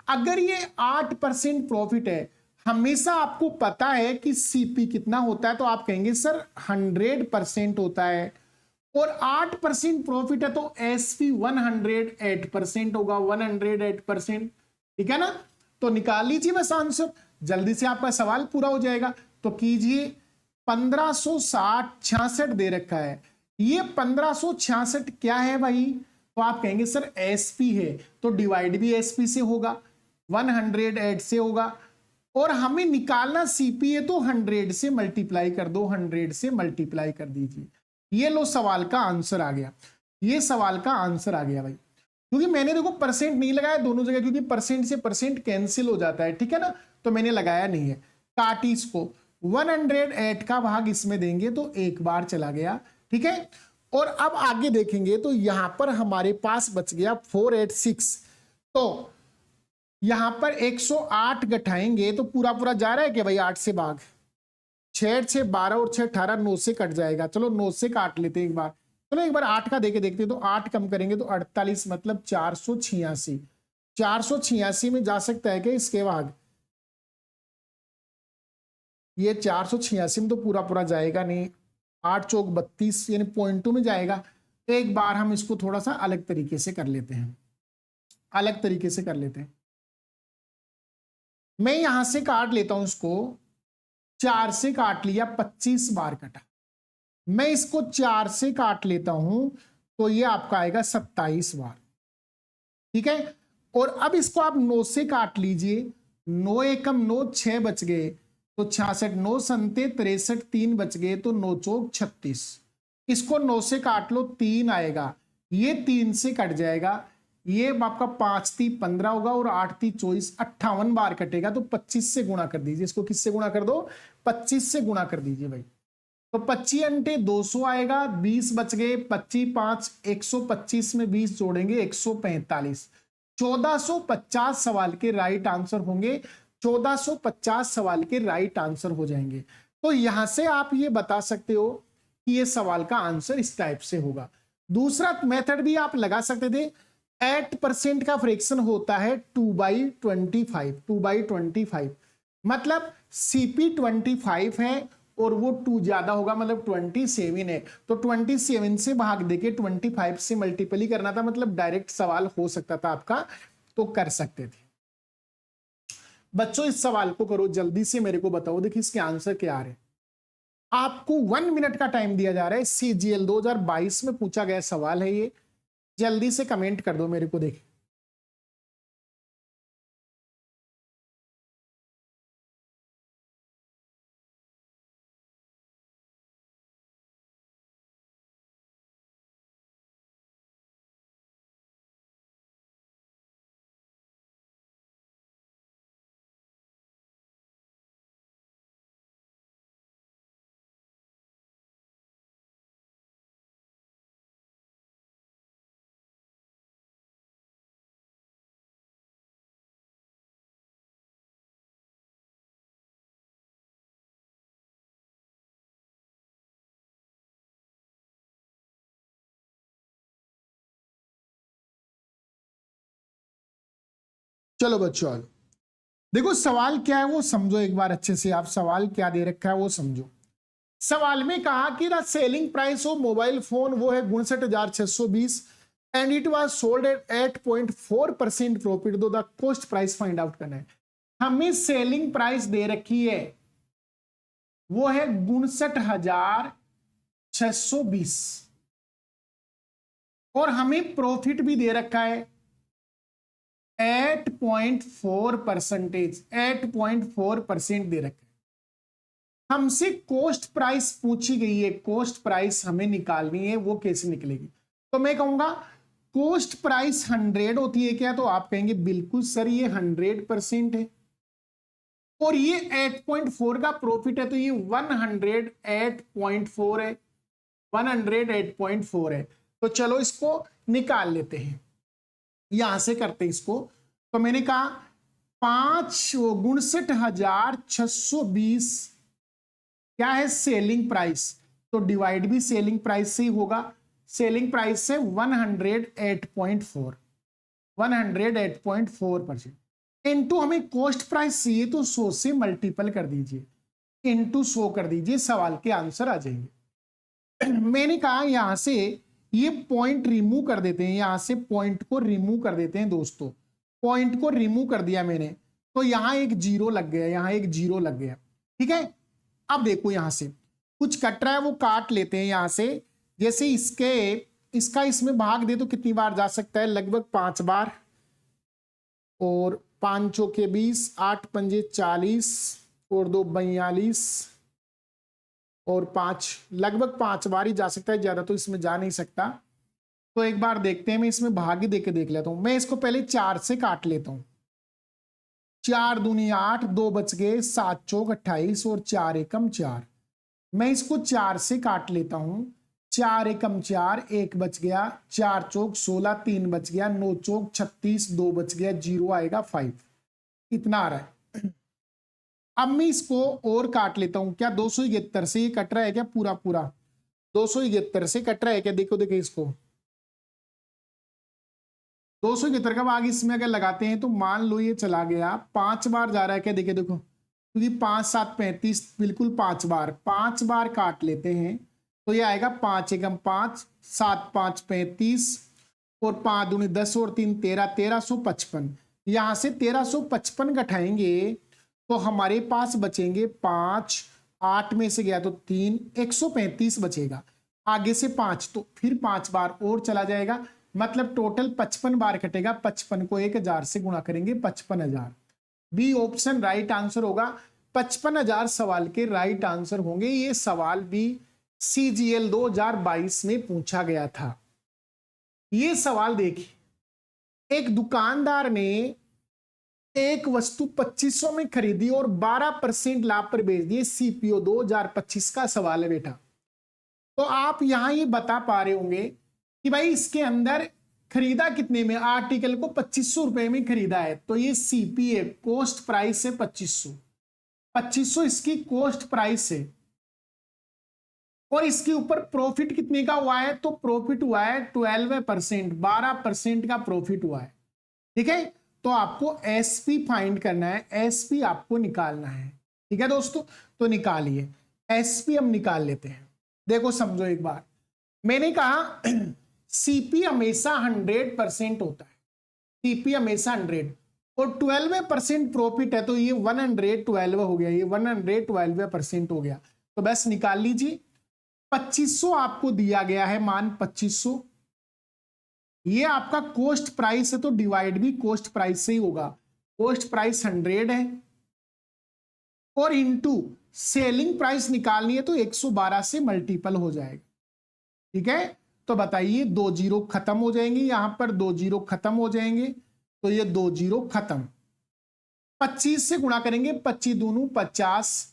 S1: अगर ये 8% प्रॉफिट है, हमेशा आपको पता है कि सीपी कितना होता है, तो आप कहेंगे सर 100% होता है, और 8% प्रॉफिट है तो एसपी 108% होगा, 108%, ठीक है ना। तो निकाल लीजिए बस आंसर, जल्दी से आपका सवाल पूरा हो जाएगा। तो कीजिए 1566 दे रखा है, ये 1566 क्या है भाई, तो आप कहेंगे सर एसपी है, तो डिवाइड भी एसपी से होगा, 108 से होगा, और हमें निकालना सीपी है तो 100 से मल्टीप्लाई कर दो, 100 से मल्टीप्लाई कर दीजिए। ये लो सवाल का आंसर आ गया, ये सवाल का आंसर आ गया भाई। क्योंकि मैंने देखो परसेंट नहीं लगाया दोनों जगह, क्योंकि परसेंट से परसेंट कैंसिल हो जाता है, ठीक है ना, तो मैंने लगाया नहीं है। काटी इसको, 108 का भाग इसमें देंगे तो एक बार चला गया, ठीक है। और अब आगे देखेंगे तो यहां पर हमारे पास बच गया 486, तो यहां पर 108 घटाएंगे तो पूरा पूरा जा रहा है क्या भाई, 8 से भाग, 6 6 12 और 6 18, 9 से कट जाएगा। चलो 9 से काट लेते हैं एक बार, चलो एक बार 8 का देके देखते हैं। तो 8 कम करेंगे तो 48, मतलब 486, 486 में जा सकता है क्या इसके भाग, ये 486 में तो पूरा पूरा जाएगा नहीं, 8 चौक 32 यानी 0.2 में जाएगा। एक बार हम इसको थोड़ा सा अलग तरीके से कर लेते हैं। अलग तरीके से कर लेते हैं। मैं यहां से काट लेता हूं इसको, 4 से काट लिया, 25 बार कटा। मैं इसको 4 से काट लेता हूं तो ये आपका आएगा 27 बार। ठीक है, और अब इसको आप 9 से काट लीजिए, 9 एकम 9, 6 बच गए तो 66, 9 संते 63, 3 बच गए तो 9 चौक 36। इसको 9 से काट लो, 3 आएगा, ये 3 से कट जाएगा, ये आपका 5 × 3 = 15 होगा और 8 × 3 = 24, 58 बार कटेगा। तो 25 से गुणा कर दीजिए, इसको किससे गुणा कर दो, 25 से गुणा कर दीजिए भाई। तो 25 × 200 आएगा, 20 बच गए, 25 5 125 में 20 जोड़ेंगे 145। 1450 सवाल के राइट आंसर होंगे, 1450 सवाल के राइट आंसर हो जाएंगे। तो यहां से आप ये बता सकते हो कि ये सवाल का आंसर इस टाइप से होगा। दूसरा मेथड भी आप लगा सकते थे, 8% का फ्रैक्शन होता है 2/25, 2/25 मतलब CP 25 है और वो 2 ज्यादा होगा, मतलब 27 है, तो 27 से भाग देके 25 से मल्टीपली करना था, मतलब डायरेक्ट सवाल हो सकता था आपका, तो कर सकते थे। बच्चों इस सवाल को करो, जल्दी से मेरे को बताओ, देखिए इसके आंसर क्या आ रहे हैं। आपको 1 मिनट का टाइम दिया जा रहा है, CGL 2022 में पूछा गया सवाल है ये, जल्दी से कमेंट कर दो मेरे को, देखिए। चलो बच्चों देखो सवाल क्या है वो समझो एक बार अच्छे से, आप सवाल क्या दे रखा है वो समझो। सवाल में कहा कि the selling price of mobile phone वो है 59,620 and it was sold at 8.4% profit, though the cost price find out करना है। हमें सेलिंग प्राइस दे रखी है वो है 59,620 और हमें प्रॉफिट भी दे रखा है 8.4%, 8.4% दे रखा है। हमसे कॉस्ट प्राइस पूछी गई है, कॉस्ट प्राइस हमें निकालनी है, वो कैसे निकलेगी। तो मैं कहूंगा कॉस्ट प्राइस 100 होती है क्या, तो आप कहेंगे बिल्कुल सर ये 100% है, और ये 8.4 का प्रॉफिट है तो ये 108.4 है, 108.4 है। तो चलो इसको निकाल लेते हैं, यहां से करते हैं इसको। तो मैंने कहा 59,620 क्या है सेलिंग प्राइस, तो डिवाइड भी सेलिंग प्राइस से ही होगा। सेलिंग प्राइस से 108.4, 108.4% इनटू हमें कॉस्ट प्राइस चाहिए तो 100 से मल्टीपल कर दीजिए, इनटू 100 कर दीजिए, सवाल के आंसर आ जाएंगे। मैंने कहा यहां से ये पॉइंट रिमूव कर देते हैं, यहां से पॉइंट को रिमूव कर देते हैं दोस्तों। पॉइंट को रिमूव कर दिया मैंने, तो यहां एक जीरो लग गया, यहां एक जीरो लग गया। ठीक है, अब देखो यहां से कुछ कट रहा है वो काट लेते हैं यहां से। जैसे इसका इसमें भाग दे तो कितनी बार जा सकता है, लगभग 5 बार, और 5 चौके 20, 8 पंजे 40 और 2 42 और 5, लगभग 5 बार ही जा सकता है, ज्यादा तो इसमें जा नहीं सकता। तो एक बार देखते हैं, मैं इसमें भाग ही देके देख लेता हूं। मैं इसको पहले 4 से काट लेता हूं, 4 दूनी 8, 2 बच गए, 7 चौक 28 और 4 एकम 4। मैं इसको 4 से काट लेता हूं, 4 एकम 4, 1 बच गया, 4 चौक 16, 3 बच गया, 9 चौक 36, 2 बच गया, 0 आएगा 5, इतना आ रहा है। अब मैं इसको और काट लेता हूं, क्या 271 से ये कट रहा है क्या, पूरा पूरा 271 से कट रहा है क्या, देखो देखो इसको 271 का भाग इसमें अगर लगाते हैं तो मान लो ये चला गया, 5 बार जा रहा है क्या, देखिए देखो, क्योंकि 5 7 35, बिल्कुल 5 बार, 5 बार काट लेते हैं तो ये आएगा 5 एकम 5, 7 5 35 और 5 दूनी 10 और 3 13, 1355। यहां से 1355 घटाएंगे तो हमारे पास बचेंगे 5, 8 में से गया तो 3, 135 बचेगा। आगे से 5 तो फिर 5 बार और चला जाएगा, मतलब टोटल 55 बार कटेगा। 55 को 1000 से गुणा करेंगे, 55,000। बी ऑप्शन राइट आंसर होगा। 55,000 सवाल के राइट आंसर होंगे। ये सवाल भी CGL 2022 में पूछा गया था। ये सवाल देखिए, एक दुकानदार ने एक वस्तु 2500 में खरीदी और 12% लाभ पर बेच दी। CPO 2025 का सवाल है बेटा। तो आप यहां ये बता पा रहे होंगे कि भाई इसके अंदर खरीदा कितने में, आर्टिकल को 2500 रुपए में खरीदा है, तो ये CPA कॉस्ट प्राइस है 2500 इसकी कॉस्ट प्राइस है। और इसके ऊपर प्रॉफिट कितने का हुआ है, तो प्रॉफिट हुआ है 12%, 12% का प्रॉफिट हुआ है। ठीक है, तो आपको SP फाइंड करना है, SP आपको निकालना है। ठीक है दोस्तों, तो निकालिए SP हम निकाल लेते हैं। देखो समझो एक बार, मैंने कहा CP हमेशा 100% होता है, CP हमेशा 100 और 12% प्रॉफिट है, तो ये 112 हो गया, ये 112% हो गया। तो बस निकाल लीजिए। 2500 आपको दिया गया है, मान 2500, ये आपका कॉस्ट प्राइस है, तो डिवाइड भी कॉस्ट प्राइस से ही होगा। कॉस्ट प्राइस 100 है और इनटू सेलिंग प्राइस निकालनी है, तो 112 से मल्टीपल हो जाएगा। ठीक है, तो बताइए 2 जीरो खत्म हो जाएंगे, यहां पर 2 जीरो खत्म हो जाएंगे, तो ये 2 जीरो खत्म। 25 से गुणा करेंगे, 25 दूनू 50,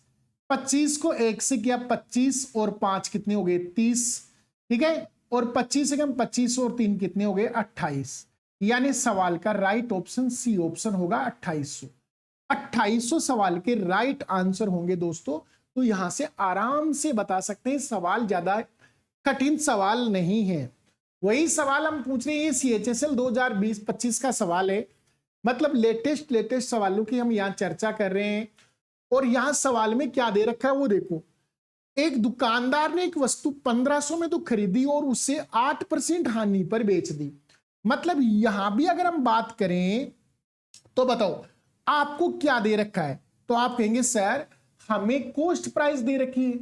S1: 25 को 1 से किया 25 और 5 कितने हो गए 30। ठीक है, और 25 से कम 25 और 3 कितने हो गए 28। यानी सवाल का राइट ऑप्शन सी ऑप्शन होगा 2800। 2800 सवाल के राइट आंसर होंगे दोस्तों। तो यहां से आराम से बता सकते हैं, सवाल ज्यादा कठिन सवाल नहीं है। वही सवाल हम पूछ रहे हैं, CHSL 2020-25 का सवाल है, मतलब लेटेस्ट सवालों की हम यहां चर्चा कर रहे हैं। और यहां सवाल में क्या दे रखा है वो देखो, एक दुकानदार ने एक वस्तु 1500 में तो खरीदी और उसे 8% हानि पर बेच दी। मतलब यहां भी अगर हम बात करें तो बताओ आपको क्या दे रखा है, तो आप कहेंगे सर हमें कॉस्ट प्राइस दे रखी है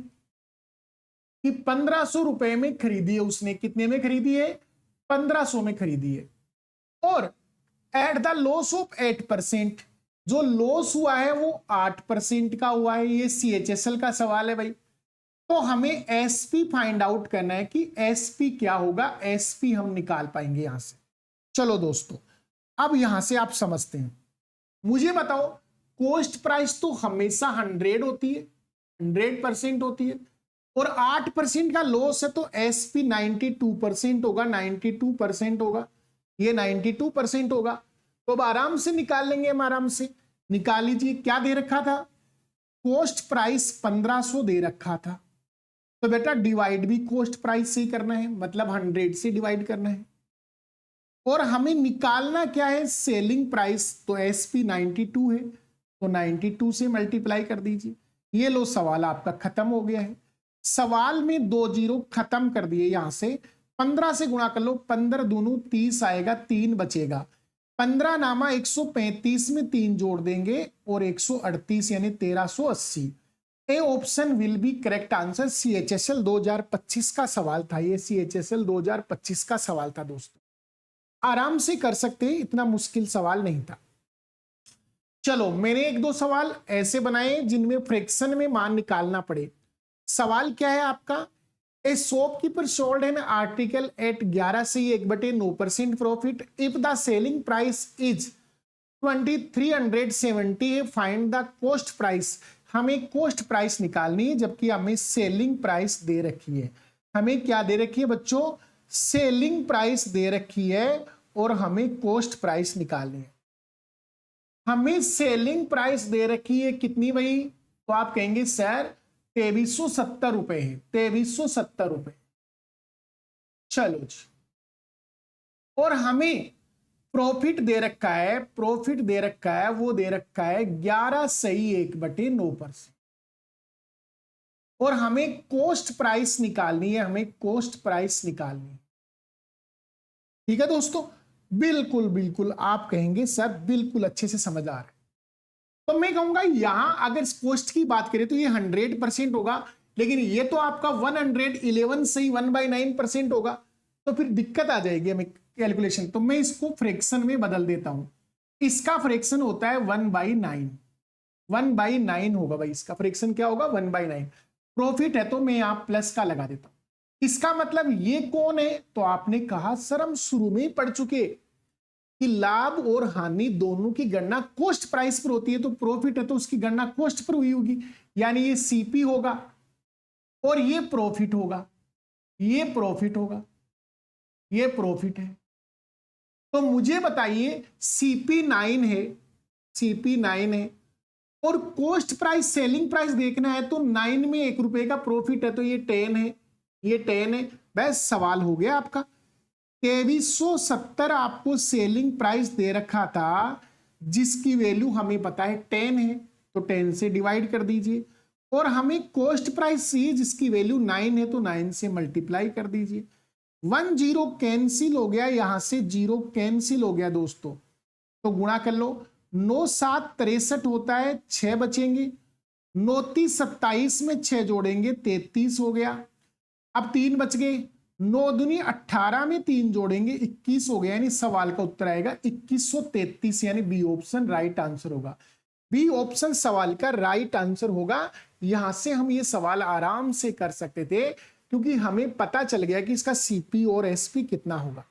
S1: कि 1500 रुपए में खरीदी है उसने। कितने में खरीदी है, 1500 में खरीदी है। और एट द लॉस ऑफ 8%, जो लॉस हुआ है वो 8% का हुआ है। ये CHSL का सवाल है भाई। तो हमें SP फाइंड आउट करना है कि SP क्या होगा, SP हम निकाल पाएंगे यहां से। चलो दोस्तों, अब यहां से आप समझते हैं, मुझे बताओ कॉस्ट प्राइस तो हमेशा 100 होती है, 100% होती है, और 8% का लॉस है, तो SP 92% होगा, 92% होगा, ये 92% होगा। तो अब आराम से निकाल लेंगे हम, आराम से निकाल लीजिए। क्या दे रखा था, कॉस्ट प्राइस 1500 दे रखा था, तो बेटा डिवाइड भी कॉस्ट प्राइस से ही करना है, मतलब 100 से डिवाइड करना है। और हमें निकालना क्या है, सेलिंग प्राइस, तो SP 92 है, तो 92 से मल्टीप्लाई कर दीजिए। ये लो सवाल आपका खत्म हो गया है। सवाल में 2 जीरो खत्म कर दिए, यहां से 15 से गुणा कर लो, 15 दूनू 30 आएगा, 3 बचेगा। 15 नामा 135 में 3 जोड़ देंगे और 138 यानी 1380। A option will be correct answer. CHSL 2025 का सवाल था, ये CHSL 2025 का सवाल था दोस्तों। आराम से कर सकते हैं, इतना मुश्किल सवाल नहीं था। चलो मैंने 1-2 सवाल ऐसे बनाए जिनमें फ्रैक्शन में मान निकालना पड़े। सवाल क्या है आपका, a shopkeeper sold an article at 11 से 1/9% profit if the selling price is 2370 है, फाइंड द कॉस्ट प्राइस। हमें कॉस्ट प्राइस निकालनी है, जबकि हमें सेलिंग प्राइस दे रखी है। हमें क्या दे रखी है बच्चों, सेलिंग प्राइस दे रखी है और हमें कॉस्ट प्राइस निकालनी है। हमें सेलिंग प्राइस दे रखी है कितनी भाई, तो आप कहेंगे सर 2370 रुपए है, 2370 रुपए। चलो जी, और हमें प्रॉफिट दे रखा है, प्रॉफिट दे रखा है, वो दे रखा है 11 सही 1/9%। और हमें कॉस्ट प्राइस निकालनी है, हमें कॉस्ट प्राइस निकालनी है। ठीक है दोस्तों, बिल्कुल बिल्कुल आप कहेंगे सर बिल्कुल अच्छे से समझ आ रहा है। तो मैं कहूंगा यहां अगर कॉस्ट की बात करें तो ये 100% होगा, लेकिन ये तो आपका 111 से ही 1/9% होगा, तो फिर दिक्कत आ जाएगी हमें कैलकुलेशन। तो मैं इसको फ्रैक्शन में बदल देता हूं। इसका फ्रैक्शन होता है 1/9, 1/9 होगा भाई। इसका फ्रैक्शन क्या होगा? 1/9। प्रॉफिट है तो मैं यहां प्लस का लगा देता हूं। इसका मतलब ये कौन है? तो आपने कहा सर हम शुरू में ही पढ़ चुके कि लाभ और हानि दोनों की गणना कॉस्ट प्राइस पर होती है, तो प्रॉफिट है तो उसकी गणना कॉस्ट पर हुई होगी, यानी ये सीपी होगा और ये प्रॉफिट होगा, ये प्रॉफिट होगा, ये प्रॉफिट है। तो मुझे बताइए CP9 है, CP9 है और कॉस्ट प्राइस सेलिंग प्राइस देखना है तो 9 में 1 रुपए का प्रॉफिट है, तो ये 10 है, ये 10 है। बस सवाल हो गया आपका। 2370 आपको सेलिंग प्राइस दे रखा था, जिसकी वैल्यू हमें पता है 10 है, तो 10 से डिवाइड कर दीजिए। और हमें कॉस्ट प्राइस चाहिए जिसकी वैल्यू 9 है, तो 9 से मल्टीप्लाई कर दीजिए। 1 0 कैंसिल हो गया, यहां से 0 कैंसिल हो गया दोस्तों, तो गुणा कर लो। 9 7 63 होता है, 6 बचेंगे। 9 3 27 में 6 जोड़ेंगे 33 हो गया। अब 3 बच गए। 9 दूनी 18 में 3 जोड़ेंगे 21 हो गया, यानी सवाल का उत्तर आएगा 2133, यानी बी ऑप्शन राइट आंसर होगा। बी ऑप्शन सवाल का राइट आंसर होगा। यहां से हम ये सवाल आराम से कर सकते थे, क्योंकि हमें पता चल गया कि इसका सीपी और एसपी कितना होगा।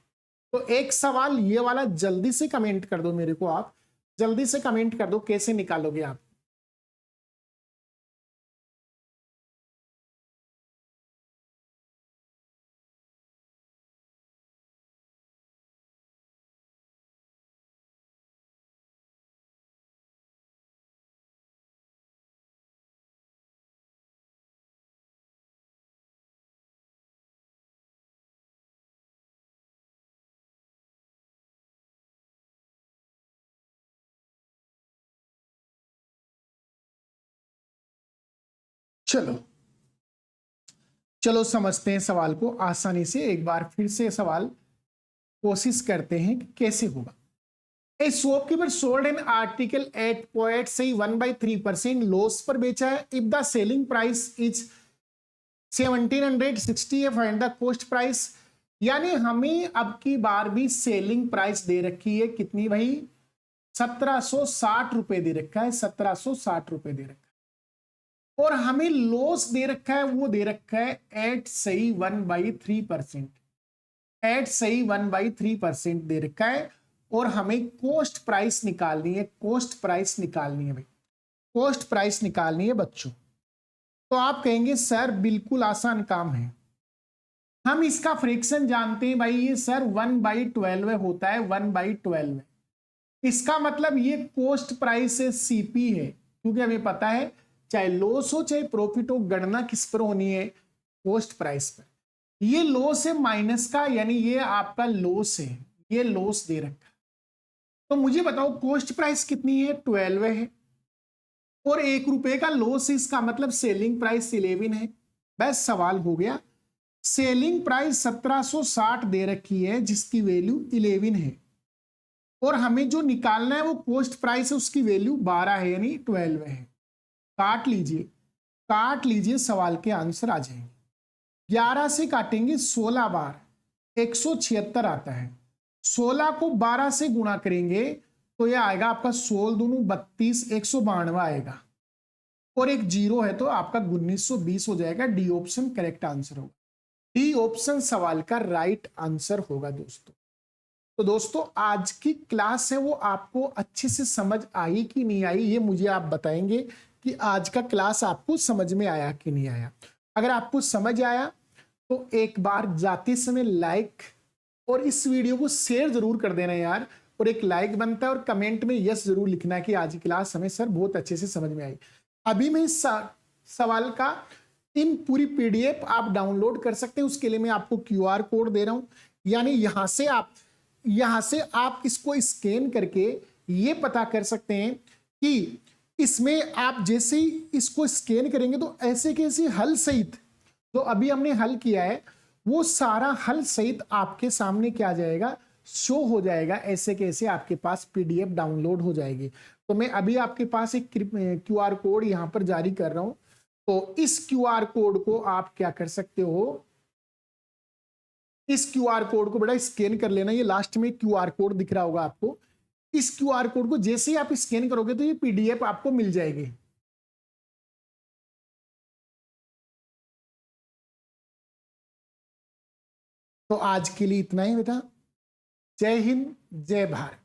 S1: तो एक सवाल ये वाला जल्दी से कमेंट कर दो मेरे को, आप जल्दी से कमेंट कर दो कैसे निकालोगे आप। चलो चलो समझते हैं सवाल को आसानी से। एक बार फिर से सवाल कोशिश करते हैं कि कैसे होगा। A shopkeeper sold an article at point से 1/3% लॉस पर बेचा है। If the selling price is 1760 है, फाइंड द कॉस्ट प्राइस। यानी हमें अब की बार भी सेलिंग प्राइस दे रखी है कितनी भाई? 1760 रुपए दे रखा है, 1760 रुपए दे रखा है। और हमें लॉस दे रखा है, वो दे रखा है एट सही 1/3%, एट सही 1/3% दे रखा है। और हमें कॉस्ट प्राइस निकालनी है, कॉस्ट प्राइस निकालनी है भाई, कॉस्ट प्राइस निकालनी है बच्चों। तो आप कहेंगे सर बिल्कुल आसान काम है, हम इसका फ्रैक्शन जानते हैं भाई, ये सर 1/12 होता है, 1/12। इसका मतलब ये कॉस्ट प्राइस है, सीपी है, क्योंकि हमें पता है चाहे लॉस हो चाहे प्रॉफिट हो, गणना किस पर होनी है? कॉस्ट प्राइस पर। ये लॉस है माइनस का, यानी ये आपका लॉस है, ये लॉस दे रखा है। तो मुझे बताओ कॉस्ट प्राइस कितनी है? 12 है, और 1 रुपए का लॉस है, इसका मतलब सेलिंग प्राइस 11 है। बस सवाल हो गया। सेलिंग प्राइस 1760 दे रखी है, जिसकी वैल्यू 11 है, और हमें जो निकालना है वो कॉस्ट प्राइस है, उसकी वैल्यू 12 है, यानी 12 है। काट लीजिए, काट लीजिए, सवाल के आंसर आ जाएंगे। 11 से काटेंगे 16 बार, 176 आता है। 16 को 12 से गुणा करेंगे तो यह आएगा आपका 16 दूनी 32, 192 आएगा, और एक जीरो है तो आपका 1920 हो जाएगा। डी ऑप्शन करेक्ट आंसर होगा, डी ऑप्शन सवाल का राइट आंसर होगा दोस्तों। तो दोस्तों आज की क्लास है वो आपको अच्छे से समझ आई कि नहीं आई, ये मुझे आप बताएंगे कि आज का क्लास आपको समझ में आया कि नहीं आया। अगर आपको समझ आया तो एक बार जाते समय लाइक और इस वीडियो को शेयर जरूर कर देना यार, और एक लाइक बनता है, और कमेंट में यस जरूर लिखना कि आज की क्लास हमें सर बहुत अच्छे से समझ में आई। अभी मैं इस सवाल का इन पूरी पीडीएफ आप डाउनलोड कर सकते हैं, उसके लिए मैं आपको क्यूआर कोड दे रहा हूं, यानी यहां से आप इसको स्कैन करके ये पता कर सकते हैं कि इसमें आप जैसे ही इसको स्कैन करेंगे तो ऐसे कैसे हल सहित जो अभी हमने हल किया है वो सारा हल सहित आपके सामने क्या आ जाएगा, शो हो जाएगा। ऐसे कैसे आपके पास पीडीएफ डाउनलोड हो जाएगी। तो मैं अभी आपके पास एक क्यूआर कोड यहां पर जारी कर रहा हूं। तो इस क्यूआर कोड को आप क्या कर सकते हो, इस क्यूआर कोड को बेटा स्कैन कर लेना। ये लास्ट में क्यूआर कोड दिख रहा होगा आपको। इस क्यूआर कोड को जैसे ही आप स्कैन करोगे तो ये पीडीएफ आपको मिल जाएगी। तो आज के लिए इतना ही बेटा। जय हिंद, जय भारत।